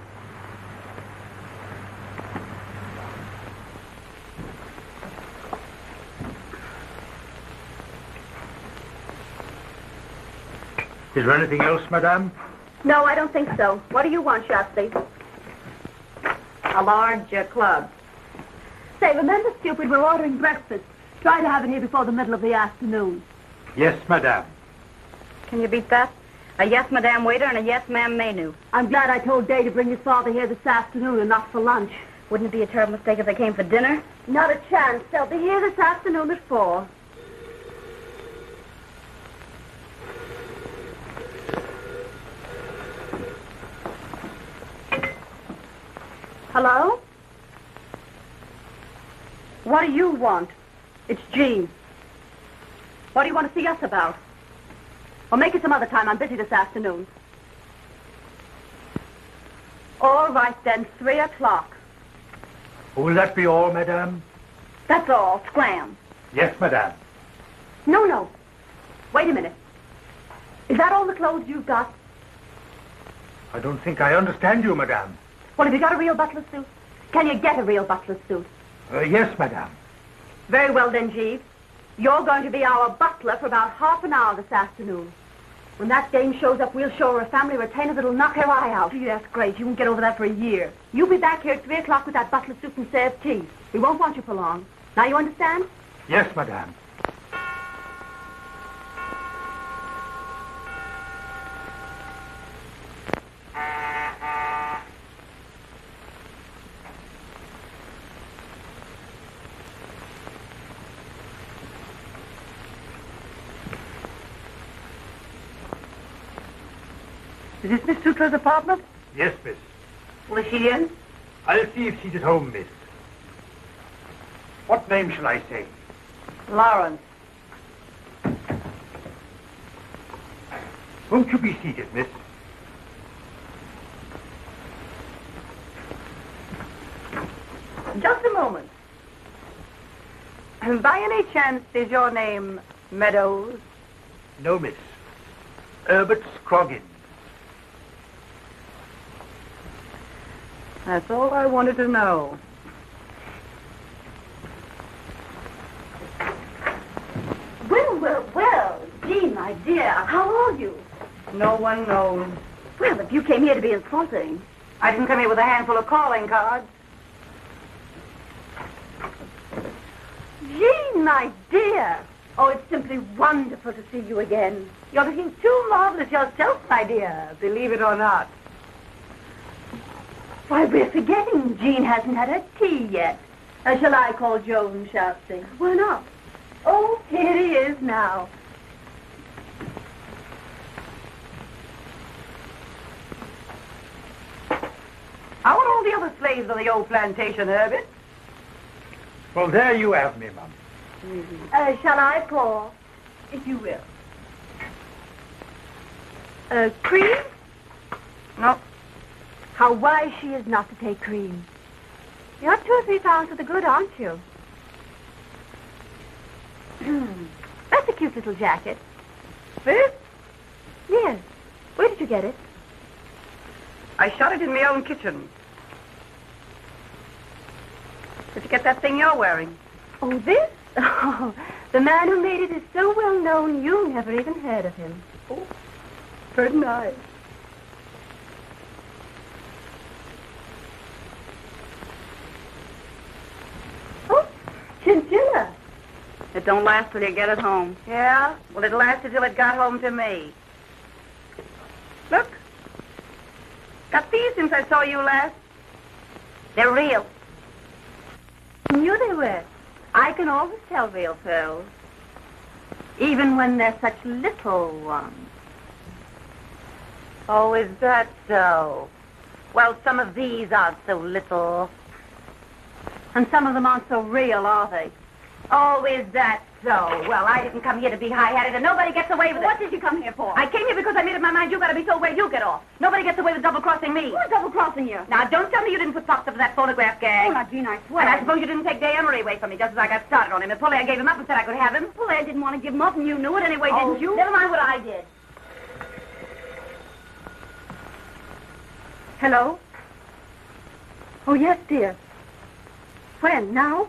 Is there anything else, madame? No, I don't think so. What do you want, Shatsy? A large club. Say, remember, stupid, we're ordering breakfast. Try to have it here before the middle of the afternoon. Yes, madame. Can you beat that? A yes, madame waiter and a yes, ma'am menu. I'm glad I told Day to bring his father here this afternoon and not for lunch. Wouldn't it be a terrible mistake if they came for dinner? Not a chance. They'll be here this afternoon at 4. Hello? What do you want? It's Jean. What do you want to see us about? Well, make it some other time. I'm busy this afternoon. All right, then, 3 o'clock. Will that be all, madame? That's all. Scram. Yes, madame. No. Wait a minute. Is that all the clothes you've got? I don't think I understand you, madame. Well, have you got a real butler's suit? Can you get a real butler's suit? Yes, madame. Very well, then, Jeeves. You're going to be our butler for about half an hour this afternoon. When that dame shows up, we'll show her a family retainer that'll knock her eye out. Gee, that's great. You won't get over that for a year. You'll be back here at 3 o'clock with that butler's suit and serve tea. We won't want you for long. Now you understand? Yes, madame. Is this Miss Sutra's apartment? Yes, miss. Was she in? I'll see if she's at home, miss. What name shall I say? Lawrence. Won't you be seated, miss? Just a moment. By any chance, is your name Meadows? No, miss. Herbert Scroggins. That's all I wanted to know. Well, Jean, my dear, how are you? No one knows. Well, if you came here to be insulting. I didn't come here with a handful of calling cards. Jean, my dear. Oh, it's simply wonderful to see you again. You're looking too marvelous yourself, my dear, believe it or not. Why, we're forgetting Jean hasn't had her tea yet. Shall I call Joan, Shatsy? Why not? Oh, here he is now. How are all the other slaves on the old plantation, Herbert? Well, there you have me, Mum. Shall I pour? If you will. Cream? No. How wise she is not to take cream. You're 2 or 3 pounds to the good, aren't you? That's a cute little jacket. This? Yes. Where did you get it? I shot it in my own kitchen. Did you get that thing you're wearing? Oh, this? Oh, the man who made it is so well known you never even heard of him. Oh, very nice. Oh, chinchilla. don't last till you get it home. Yeah? Well, it lasted till it got home to me. Look. Got these since I saw you last. They're real. I knew they were. I can always tell real pearls. Even when they're such little ones. Oh, is that so? Well, some of these aren't so little. And some of them aren't so real, are they? Oh, is that so? Well, I didn't come here to be high-hatted, and nobody gets away with it. What did you come here for? I came here because I made up my mind you gotta be told where you get off. Nobody gets away with double-crossing me. Who's double-crossing you? Now, don't tell me you didn't put socks up for that photograph gang. Oh, now, Jean, I swear. And I suppose you didn't take Day Emery away from me just as I got started on him. And Polly, I gave him up and said I could have him. Well, I didn't want to give him up, and you knew it anyway, didn't you? Never mind what I did. Hello? Oh, yes, dear. When? Now?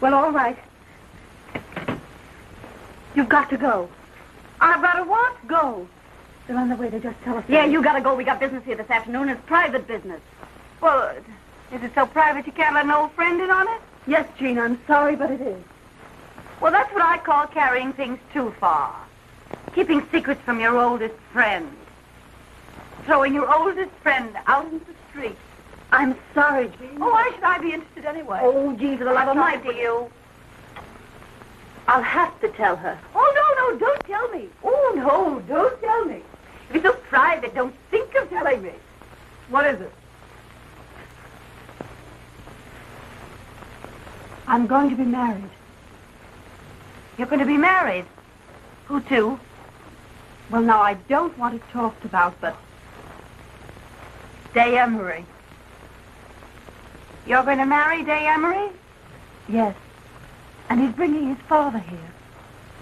Well, all right. You've got to go. I've got to what? Go. They're on the way. They just tell us. Yeah, you gotta go. We got business here this afternoon. It's private business. Well, is it so private you can't let an old friend in on it? Yes, Jean, I'm sorry, but it is. Well, that's what I call carrying things too far. Keeping secrets from your oldest friend. Throwing your oldest friend out into the street. I'm sorry, Jean. Oh, why should I be interested anyway? Oh, Jean, for the love of Mike, Mike. to you. I'll have to tell her. Oh, no, don't tell me. Oh, no, don't tell me. If it's so private, don't think of telling me. What is it? I'm going to be married. You're going to be married? Who to? Well, now, I don't want it talked about, but... Day Emery. You're going to marry Day Emery? Yes. And he's bringing his father here.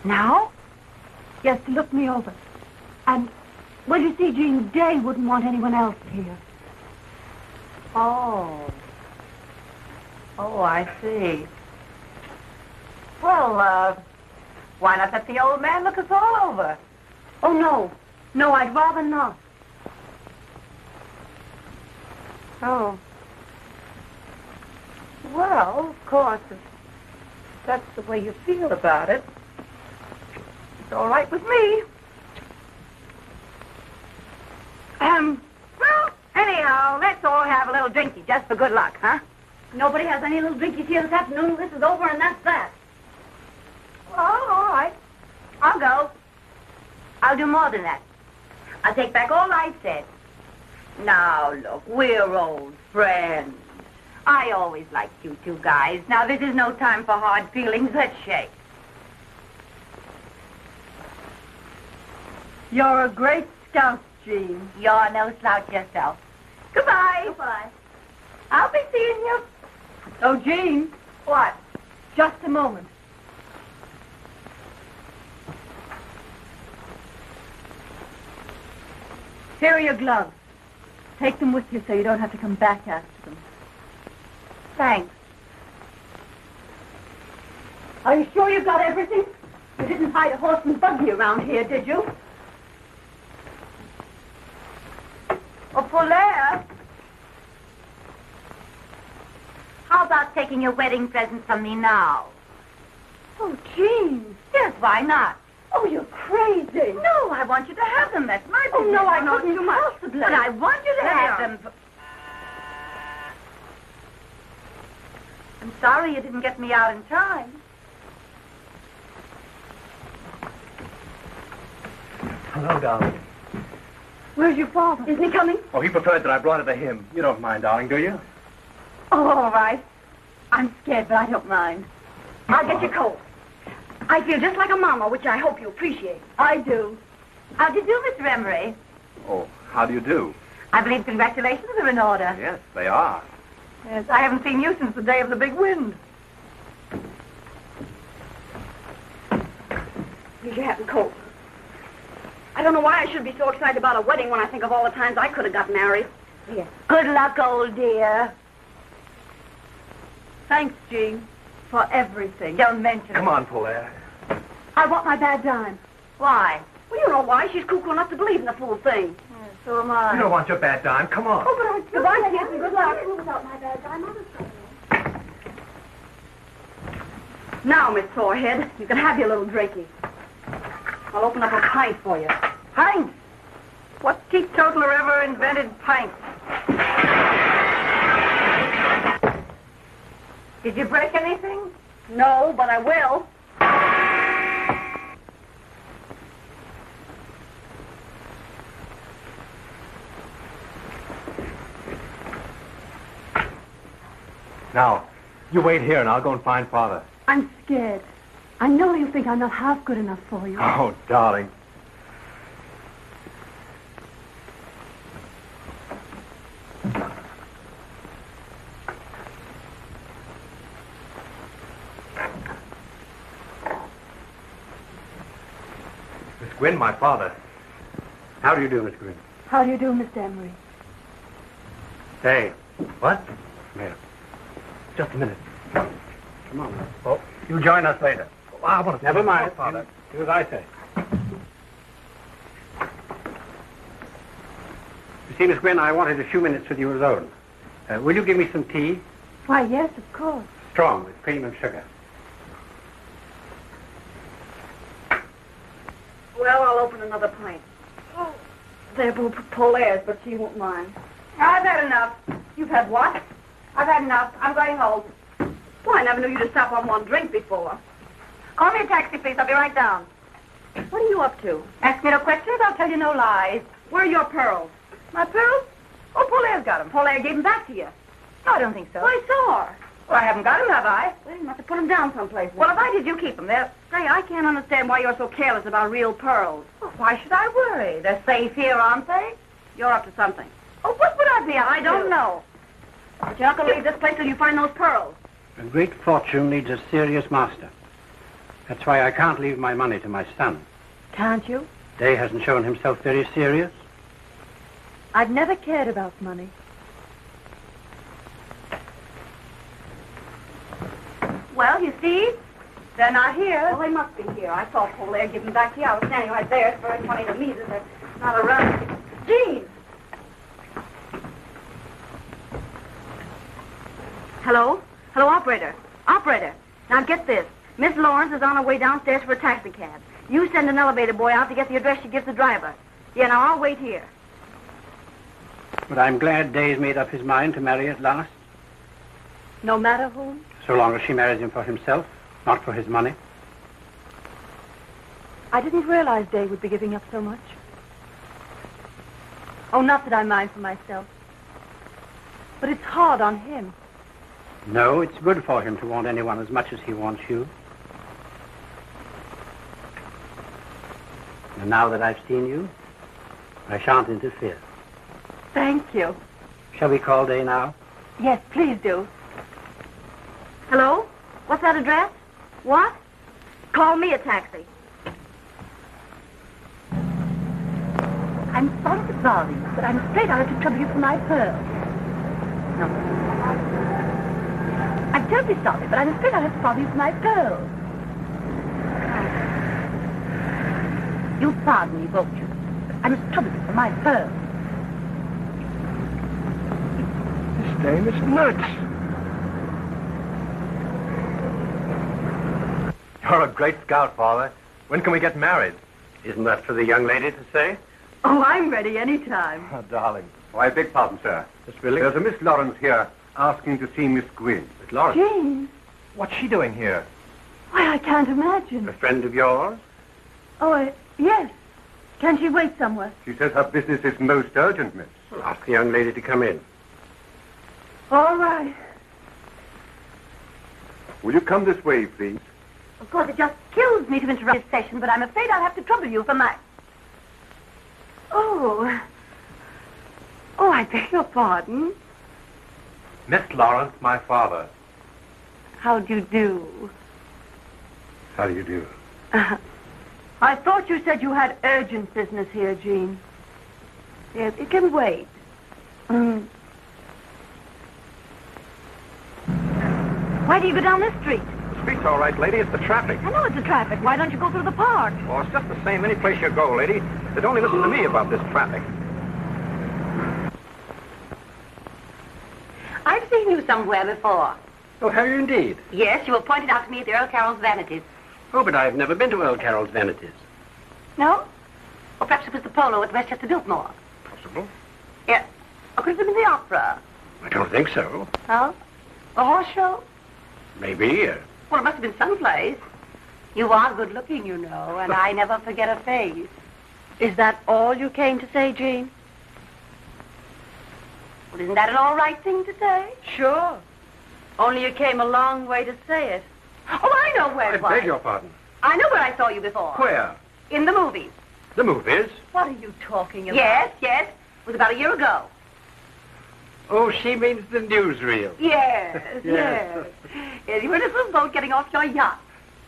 Now? Yes, to look me over. And, well, you see, Jean, Day wouldn't want anyone else here. Oh. Oh, I see. Well, why not let the old man look us all over? Oh, no. No, I'd rather not. Oh. Well, of course, if that's the way you feel about it, it's all right with me. Well, anyhow, let's all have a little drinky just for good luck, huh? Nobody has any little drinkies here this afternoon. This is over, and that's that. Oh, all right. I'll go. I'll do more than that. I'll take back all I said. Now, look, we're old friends. I always liked you two guys. Now, this is no time for hard feelings. Let's shake. You're a great scout, Jean. You're no slouch yourself. Goodbye. Goodbye. I'll be seeing you. Oh, Jean. What? Just a moment. Here are your gloves. Take them with you so you don't have to come back after them. Thanks. Are you sure you got everything? You didn't hide a horse and buggy around here, did you? Oh, Polaire. How about taking your wedding present from me now? Oh, Jean. Yes, why not? Oh, you're crazy. No, I want you to have them. That's my Oh, business. no, I Not couldn't too much. possibly. But I want you to There have they are. them. I'm sorry you didn't get me out in time. Hello, darling. Where's your father? Isn't he coming? Oh, he preferred that I brought it to him. You don't mind, darling, do you? Oh, all right. I'm scared, but I don't mind. I'll get your coat. I feel just like a mama, which I hope you appreciate. I do. How do you do, Mr. Emery? Oh, how do you do? I believe congratulations are in order. Yes, they are. Yes, I haven't seen you since the day of the big wind. Here's your hat and coat. I don't know why I should be so excited about a wedding when I think of all the times I could have got married. Yes. Good luck, old dear. Thanks, Jean, for everything. Don't mention Come it. on, Polaire. I want my bad dime. Why? Well, you know why. She's cuckoo enough to believe in the fool thing. So am I. You don't want your bad dime. Come on. Oh, but I do. Goodbye, kids, and good luck. Without my bad dime, Now, Miss Sorehead, you can have your little drinky. I'll open up a pint for you. Pints? What teetotaler ever invented pints? Did you break anything? No, but I will. Now, you wait here and I'll go and find Father. I'm scared. I know you think I'm not half good enough for you. Oh, darling. Miss Gwynn, my father. How do you do, Miss Gwynn? How do you do, Mr. Emery? Hey. What? Here. Just a minute. Come on. Oh, you join us later. Oh, I want to... Never mind, Father. Do as I say. You see, Miss Gwynn, I wanted a few minutes with you alone. Will you give me some tea? Why, yes, of course. Strong, with cream and sugar. Well, I'll open another pint. Oh, they're Polaires, but she won't mind. I've had enough. You've had what? I've had enough. I'm going home. Well, I never knew you to stop on one drink before. Call me a taxi, please. I'll be right down. What are you up to? Ask me no questions. I'll tell you no lies. Where are your pearls? My pearls? Oh, Paulaire's got them. Polaire gave them back to you. No, I don't think so. Well, I saw her. Well, I haven't got them, have I? Well, you must have put them down someplace. Well, if I did, you keep them. They're... Say, I can't understand why you're so careless about real pearls. Well, why should I worry? They're safe here, aren't they? You're up to something. Oh, what would I be up I don't to? know. But you're not going to leave this place till you find those pearls. A great fortune needs a serious master. That's why I can't leave my money to my son. Can't you? Day hasn't shown himself very serious. I've never cared about money. Well, you see, they're not here. Well, they must be here. I saw Polaire give them back to you. I was standing right there. It's very funny to me that they're not around. Jean! Hello? Hello, operator. Operator. Now get this. Miss Lawrence is on her way downstairs for a taxi cab. You send an elevator boy out to get the address she gives the driver. Yeah, now I'll wait here. But I'm glad Day's made up his mind to marry at last. No matter whom? So long as she marries him for himself, not for his money. I didn't realize Day would be giving up so much. Oh, not that I mind for myself. But it's hard on him. No, it's good for him to want anyone as much as he wants you. And now that I've seen you, I shan't interfere. Thank you. Shall we call Day now? Yes, please do. Hello? What's that address? What? Call me a taxi. I'm sorry to bother you, but I'm afraid I'll have to trouble you for my pearls. No. I'm terribly sorry, but I'm afraid I'll have to bother you for my pearls. You'll pardon me, won't you? I must trouble you for my pearls. This dame is nuts. You're a great scout, Father. When can we get married? Isn't that for the young lady to say? Oh, I'm ready any time. Oh, darling. Oh, I beg pardon, sir. Miss Billy? There's a Miss Lawrence here asking to see Miss Gwynn. Miss Lawrence? Jane. What's she doing here? Why, I can't imagine. A friend of yours? Oh, yes. Can she wait somewhere? She says her business is most urgent, miss. Well, ask the young lady to come in. All right. Will you come this way, please? Of course, it just kills me to interrupt this session, but I'm afraid I'll have to trouble you for my... Oh. Oh, I beg your pardon. Miss Lawrence, my father. How do you do? How do you do? I thought you said you had urgent business here, Jean. Yes, it can wait. Why do you go down this street? The street's all right, lady. It's the traffic. I know it's the traffic. Why don't you go through the park? Oh, it's just the same any place you go, lady. But only listen to me about this traffic. I've seen you somewhere before. Oh, have you indeed? Yes, you were pointed out to me at the Earl Carroll's Vanities. Oh, but I've never been to Earl Carroll's Vanities. No? Or perhaps it was the polo at Westchester Biltmore. Possible. Yes. Or could it have been the opera? I don't think so. Oh? A horse show? Maybe. Well, it must have been someplace. You are good looking, you know, and I never forget a face. Is that all you came to say, Jean? Well, isn't that an all right thing to say? Sure. Only you came a long way to say it. Oh, I know where it was. I beg your pardon. I know where I saw you before. Where? In the movies. The movies? What are you talking about? Yes, yes. It was about a year ago. Oh, she means the newsreel. Yes, Yes. Yes, you were in a little boat getting off your yacht.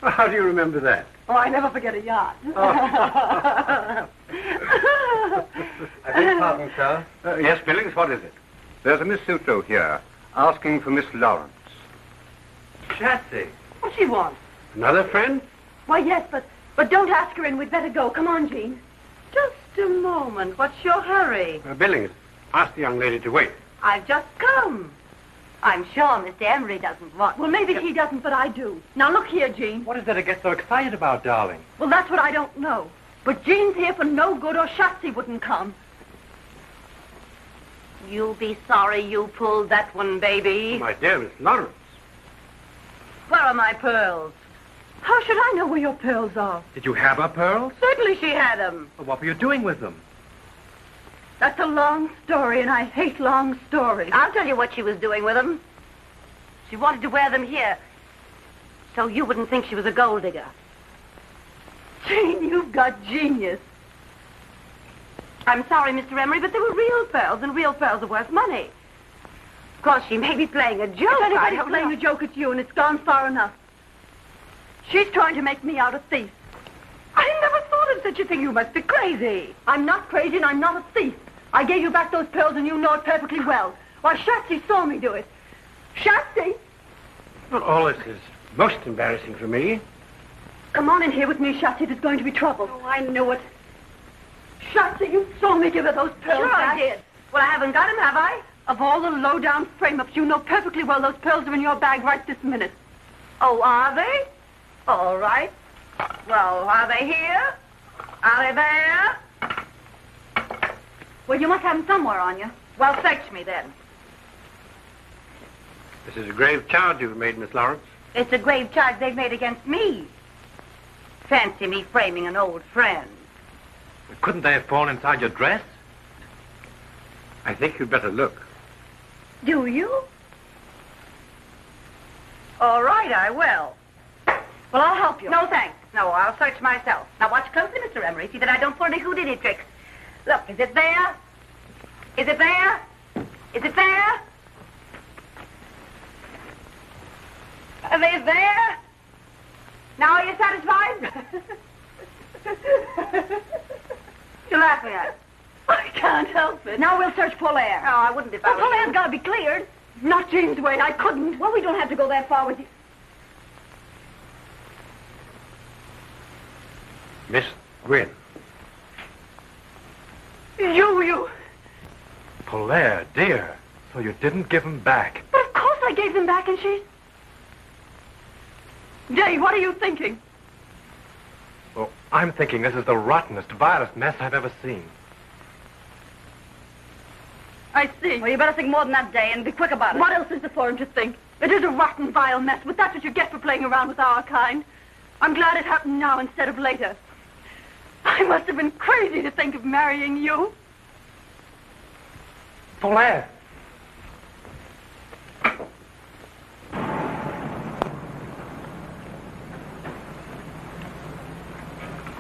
Well, how do you remember that? Oh, I never forget a yacht. I beg pardon, sir. Yes, Billings, what is it? There's a Miss Sutra here, asking for Miss Lawrence. Chatsy. What she wants? Another friend? Why, yes, but don't ask her in. We'd better go. Come on, Jean. Just a moment. What's your hurry? Billings, ask the young lady to wait. I've just come. I'm sure Mr. Emery doesn't want... Well, maybe he doesn't, but I do. Now, look here, Jean. What is there to get so excited about, darling? Well, that's what I don't know. But Jean's here for no good, or Shatsy wouldn't come. You'll be sorry you pulled that one, baby. Oh, my dear Miss Lawrence. Where are my pearls? How should I know where your pearls are? Did you have her pearls? Certainly she had them. Well, what were you doing with them? That's a long story, and I hate long stories. I'll tell you what she was doing with them. She wanted to wear them here, so you wouldn't think she was a gold digger. Jean, you've got genius. I'm sorry, Mr. Emery, but they were real pearls, and real pearls are worth money. Of course, she may be playing a joke. If anybody's playing a joke at you, and it's gone far enough. She's trying to make me out a thief. I never thought of such a thing. You must be crazy. I'm not crazy, and I'm not a thief. I gave you back those pearls, and you know it perfectly well. Why, Shatsy saw me do it. Shatsy! Well, all this is most embarrassing for me. Come on in here with me, Shatsy. There's going to be trouble. Oh, I knew it. Shatsy, you saw me give her those pearls Sure back. I did. Well, I haven't got them, have I? Of all the low-down frame-ups, you know perfectly well those pearls are in your bag right this minute. Oh, are they? All right. Well, are they here? Are they there? Well, you must have them somewhere on you. Well, search me then. This is a grave charge you've made, Miss Lawrence. It's a grave charge they've made against me. Fancy me framing an old friend. But couldn't they have fallen inside your dress? I think you'd better look. Do you? All right, I will. Well, I'll help you. No, thanks. No, I'll search myself. Now, watch closely, Mr. Emery. See that I don't pull any Houdini tricks. Look, is it there? Is it there? Is it there? Are they there? Now, are you satisfied? You're laughing at it. I can't help it. Now we'll search Polaire. No, I wouldn't if I Well, were you. Polaire's got to be cleared. Not Jean's way. I couldn't. Well, we don't have to go that far with you. Miss Gwynn. You. Polaire, dear. So you didn't give them back. But of course I gave them back, and she... Dave, what are you thinking? Well, I'm thinking this is the rottenest, vilest mess I've ever seen. I see. Well, you better think more than that, Day, and be quick about it. What else is there for him to think? It is a rotten, vile mess, but that's what you get for playing around with our kind. I'm glad it happened now instead of later. I must have been crazy to think of marrying you. Polaire.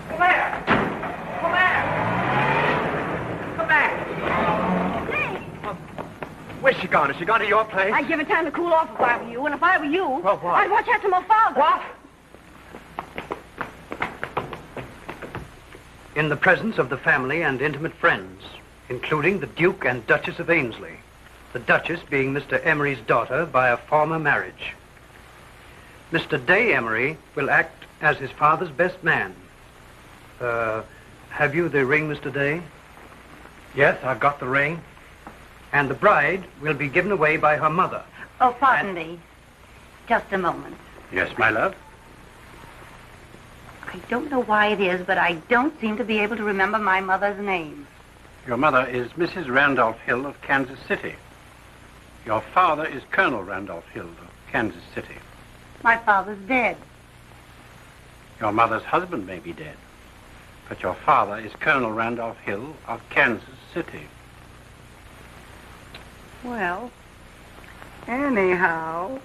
Polaire! Polaire! Come back! Where's she gone? Has she gone to your place? I'd give it time to cool off if I were you, and if I were you, Well, what? I'd watch out for my father. What? In the presence of the family and intimate friends, including the Duke and Duchess of Ainsley, the Duchess being Mr. Emery's daughter by a former marriage. Mr. Day Emery will act as his father's best man. Have you the ring, Mr. Day? Yes, I've got the ring. And the bride will be given away by her mother. Oh, pardon me. Just a moment. Yes, my love? I don't know why it is, but I don't seem to be able to remember my mother's name. Your mother is Mrs. Randolph Hill of Kansas City. Your father is Colonel Randolph Hill of Kansas City. My father's dead. Your mother's husband may be dead, but your father is Colonel Randolph Hill of Kansas City. Well, anyhow.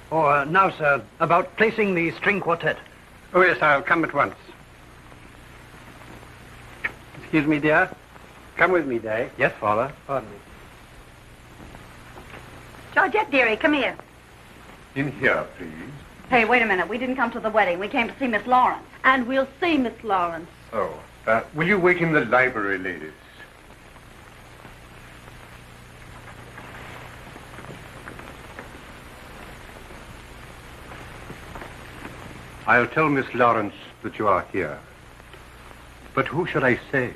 Now, sir, about placing the string quartet. Oh, yes, I'll come at once. Excuse me, dear. Come with me, Day. Yes, Father. Pardon me. Georgette, dearie, come here. In here, please. Hey, wait a minute. We didn't come to the wedding. We came to see Miss Lawrence. And we'll see Miss Lawrence. Oh, will you wait in the library, ladies? I'll tell Miss Lawrence that you are here. But who shall I say?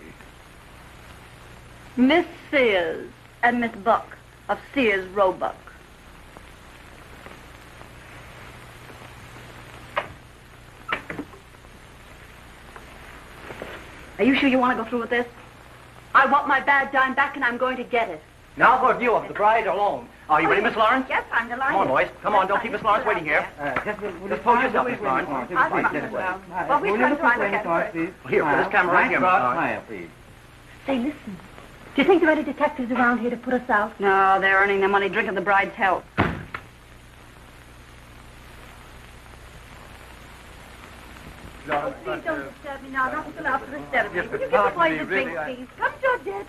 Miss Sears. And Miss Buck of Sears Roebuck. Are you sure you want to go through with this? I want my bad dime back, and I'm going to get it. Now for you, the bride alone. Are you ready, Miss Lawrence? Yes, I'm delighted. Come on, boys. Come on, don't keep Miss Lawrence waiting here. Just hold yourself, Miss Lawrence. Well, we can try to get it. Here, put this camera right here, Miss Lawrence. Say, listen. Do you think there are any detectives around here to put us out? No, they're earning their money drinking the bride's health. Please don't disturb me now. Not until after the ceremony. Yes, Will but you give the pardon boys me, a drink, really, please? Come, Georgette.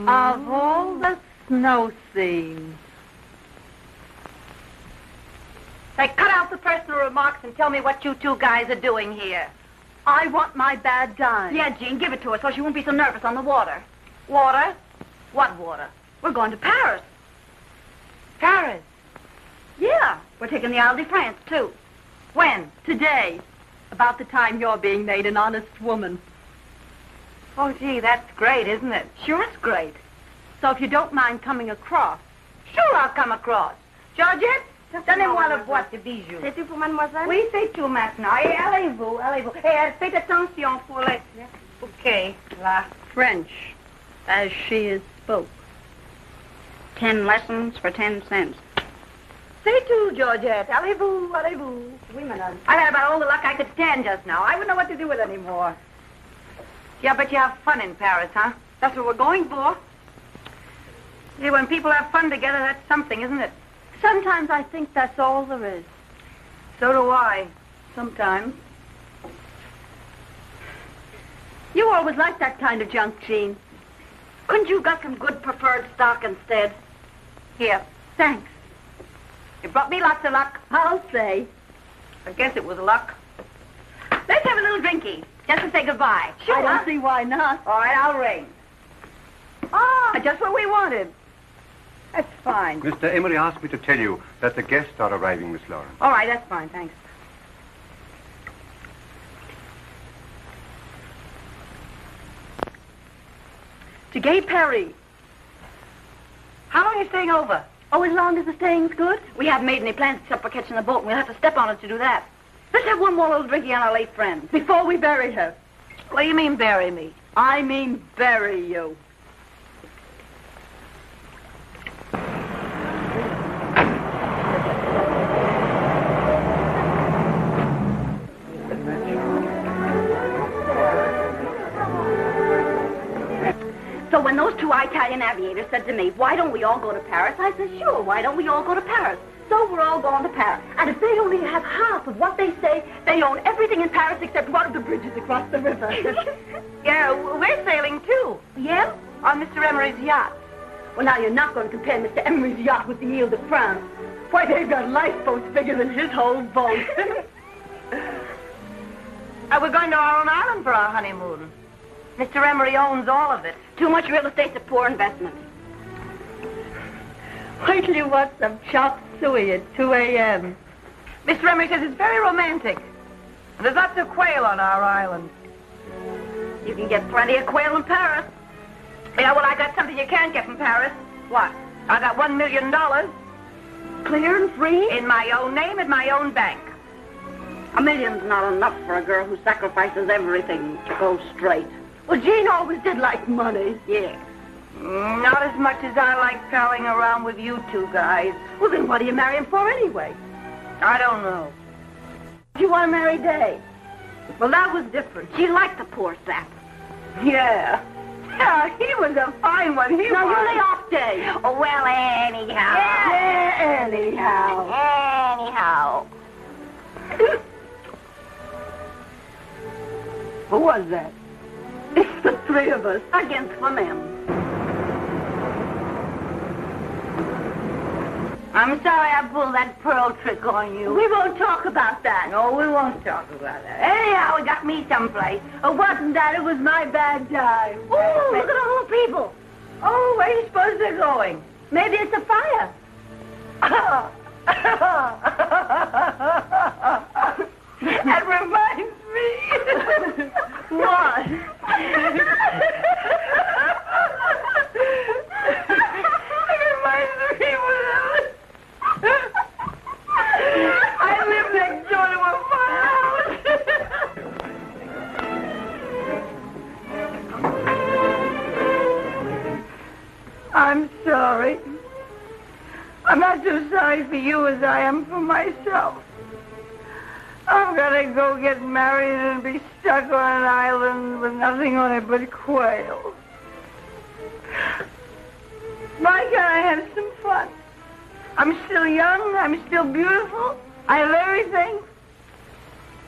Of all the snow scenes. Say, cut out the personal remarks and tell me what you two guys are doing here. I want my bad dime. Yeah, Jean, give it to her so she won't be so nervous on the water. Water? What water? We're going to Paris. Paris. Yeah, we're taking the Isle de France, too. When? Today. About the time you're being made an honest woman. Oh, gee, that's great, isn't it? Sure, it's great. So if you don't mind coming across. Sure, I'll come across. Georgette, donnez-moi le boîte de bijoux. C'est tout pour mademoiselle? Oui, c'est tout maintenant. Et allez-vous, allez-vous. Et faites attention pour les... Okay, là. French, as she is spoke. 10 lessons for 10 cents. C'est tout, Georgette. Allez-vous, allez-vous. Oui, madame. I had about all the luck I could stand just now. I wouldn't know what to do with it anymore. Yeah, but you have fun in Paris, huh? That's what we're going for. Yeah, when people have fun together, that's something, isn't it? Sometimes I think that's all there is. So do I. Sometimes. You always liked that kind of junk, Jean. Couldn't you got some good preferred stock instead? Here. Thanks. It brought me lots of luck. I'll say. I guess it was luck. Let's have a little drinky, just to say goodbye. Sure. I don't see why not. All right, I'll ring. Ah, just what we wanted. That's fine. Mr. Emery asked me to tell you that the guests are arriving, Miss Lawrence. All right, that's fine, thanks. To Gay Perry. How long are you staying over? Oh, as long as the staying's good? We haven't made any plans except for catching the boat, and we'll have to step on it to do that. Let's have one more little drinky on our late friend. Before we bury her. What do you mean, bury me? I mean bury you. So when those two Italian aviators said to me, why don't we all go to Paris? I said, sure, why don't we all go to Paris? So we're all going to Paris. And if they only have half of what they say, they own everything in Paris except one of the bridges across the river. Yeah, we're sailing too. Yeah? On Mr. Emery's yacht. Well, now you're not going to compare Mr. Emery's yacht with the Ile de France. Why, they've got lifeboats bigger than his whole boat. We're going to our own island for our honeymoon. Mr. Emery owns all of it. Too much real estate's a poor investment. Wait till you watch some chopped suey at 2 a.m. Mr. Emery says it's very romantic. And there's lots of quail on our island. You can get plenty of quail in Paris. Yeah, well, I got something you can't get from Paris. What? I got $1 million. Clear and free? In my own name at my own bank. $1 million's not enough for a girl who sacrifices everything to go straight. Well, Jean always did like money. Yeah. Not as much as I like palling around with you two guys. Well, then what do you marry him for anyway? I don't know. Do you want to marry Day? Well, that was different. She liked the poor sap. Yeah. Yeah, he was a fine one. He now, was. you lay off Day. Oh, well, anyhow. Yeah, anyhow. Anyhow. Who was that? It's the three of us. Against the men. I'm sorry I pulled that pearl trick on you. We won't talk about that. No, we won't talk about that. Anyhow, it got me someplace. It wasn't that. It was my bad time. Oh, look at all the people. Oh, where do you suppose they're going? Maybe it's a fire. That reminds me. What? It reminds me I live next door to a firehouse. I'm sorry. I'm not so sorry for you as I am for myself. I'm gonna go get married and be stuck on an island with nothing on it but quail. Why can't I have some fun? I'm still young, I'm still beautiful, I have everything.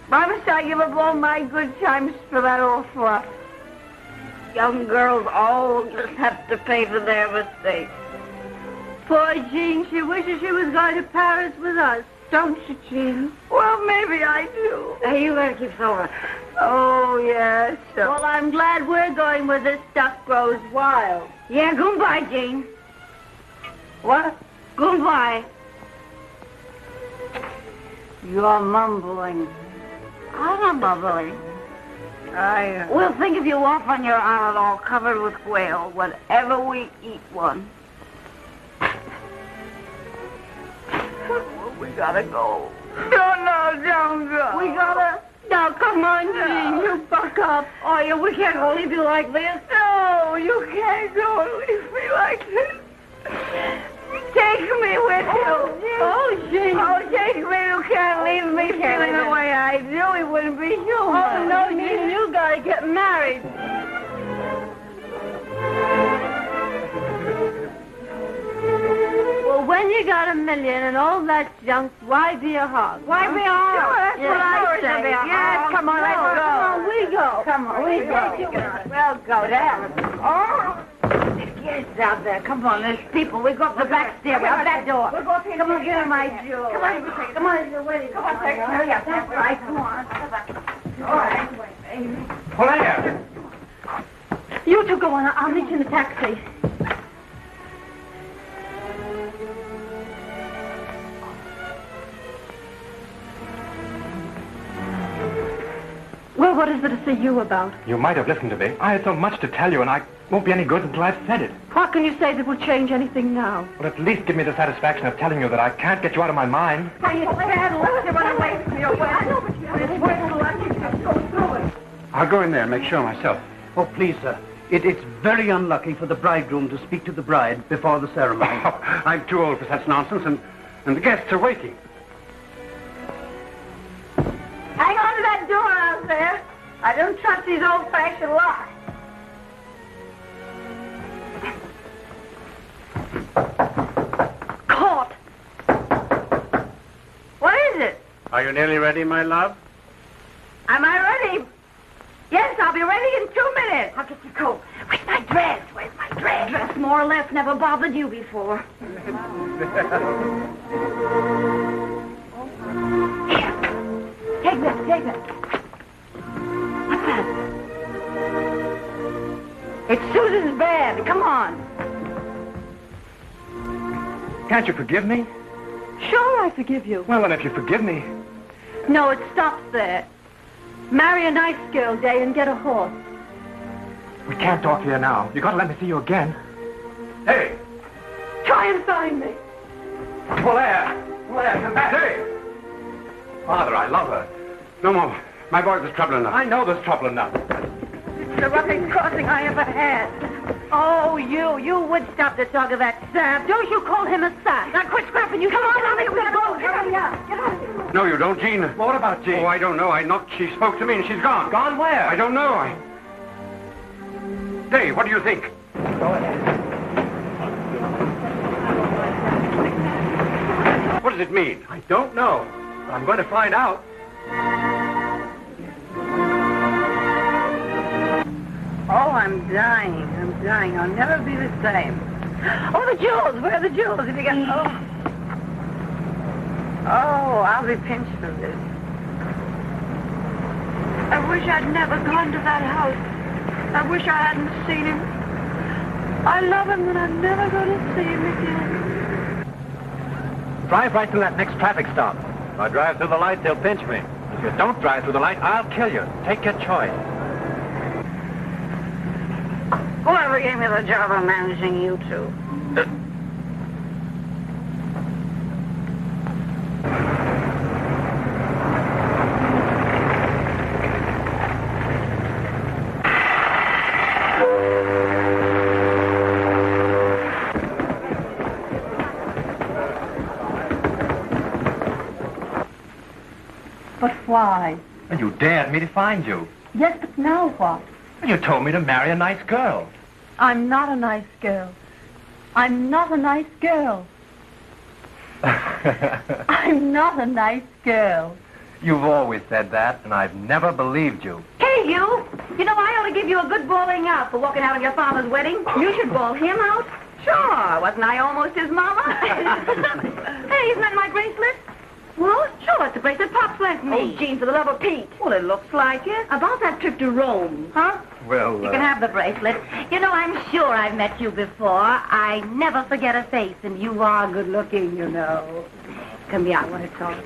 Why must I give up all my good times for that old fluff? Young girls always have to pay for their mistakes. Poor Jean, she wishes she was going to Paris with us. Don't you, Jean? Well, maybe I do. Hey, you better keep sober. Oh, yes. Well, I'm glad we're going where this stuff grows wild. Yeah, goodbye, Jean. What? Goodbye. You're mumbling. I'm not bubbling. We'll think of you off on your island all covered with quail whenever we eat one. We gotta go. No, don't go. We gotta... Now, come on, Jean, you buck up. Oh, yeah, we can't leave you like this. No, you can't go and leave me like this. Take me with you. Oh, Jean. Oh, take me. You can't leave me feeling the way I do. It wouldn't be human. Oh, no, Jean, you gotta get married. Well, when you got $1 million and all that junk, why be a hog? Why be a hog? That's what I say. Yes, come on, let's go. Come on, we go. Come on, we go. We'll go down. Oh, kids out there. Come on, there's people. We go up the back stairway, out that door. We'll go come on, get in my jewels. Come on, come on, you're waiting. Come on, hurry up. That's right. Come on. All right, baby. Claire! You two go on. I'll meet you in the taxi. Well, what is there to see you about? You might have listened to me. I had so much to tell you, and I won't be any good until I've said it. What can you say that will change anything now? Well, at least give me the satisfaction of telling you that I can't get you out of my mind. Why, it's bad luck to run away from your way. I know, but it's worse luck to just go through it. I'll go in there and make sure myself. Oh, please, sir. It's very unlucky for the bridegroom to speak to the bride before the ceremony. I'm too old for such nonsense, and the guests are waiting. Hang on to that door out there. I don't trust these old-fashioned locks. Caught. What is it? Are you nearly ready, my love? Am I ready? Yes, I'll be ready in 2 minutes. I'll get your coat. Where's my dress? Where's my dress? Dress more or less never bothered you before. Here. Take this, take this. What's that? It's Susan's bed. Come on. Can't you forgive me? Sure, I forgive you. Well, then if you forgive me... No, it stops there. Marry a nice girl, Day, and get a horse. We can't talk here now. You gotta let me see you again. Hey! Try and find me. Polaire, come back. Hey! Father, I love her. No more. My boy, there's trouble enough. I know there's trouble enough. It's the roughest crossing I ever had. Oh, you would stop the talk of that sap. Don't you call him a sap. Now quit scrapping, you. Come on, we go. Hurry up. Get out of here. No, you don't, Jean. Well, what about Jean? Oh, I don't know. I knocked. She spoke to me and she's gone. Gone where? I don't know. Day, what do you think? Go ahead. What does it mean? I don't know. I'm going to find out. Oh, I'm dying. I'll never be the same. Oh, the jewels. Where are the jewels? If you get... Oh, I'll be pinched for this. I wish I'd never gone to that house. I wish I hadn't seen him. I love him, and I'm never going to see him again. Drive right through that next traffic stop. If I drive through the light, they'll pinch me. If you don't drive through the light, I'll kill you. Take your choice. Whoever gave me the job of managing you two. But why? And you dared me to find you. Yes, but now what? And you told me to marry a nice girl. I'm not a nice girl. I'm not a nice girl. I'm not a nice girl. You've always said that, and I've never believed you. Hey, you! You know, I ought to give you a good bawling out for walking out of your father's wedding. You should bawl him out. Sure, wasn't I almost his mama? Hey, isn't that my bracelet? What? Sure, it's the bracelet Pop's left me. Oh, Jean, for the love of Pete. Well, it looks like it. About that trip to Rome, huh? Well, You can have the bracelet. You know, I'm sure I've met you before. I never forget a face, and you are good looking, you know. Come here, I want to talk.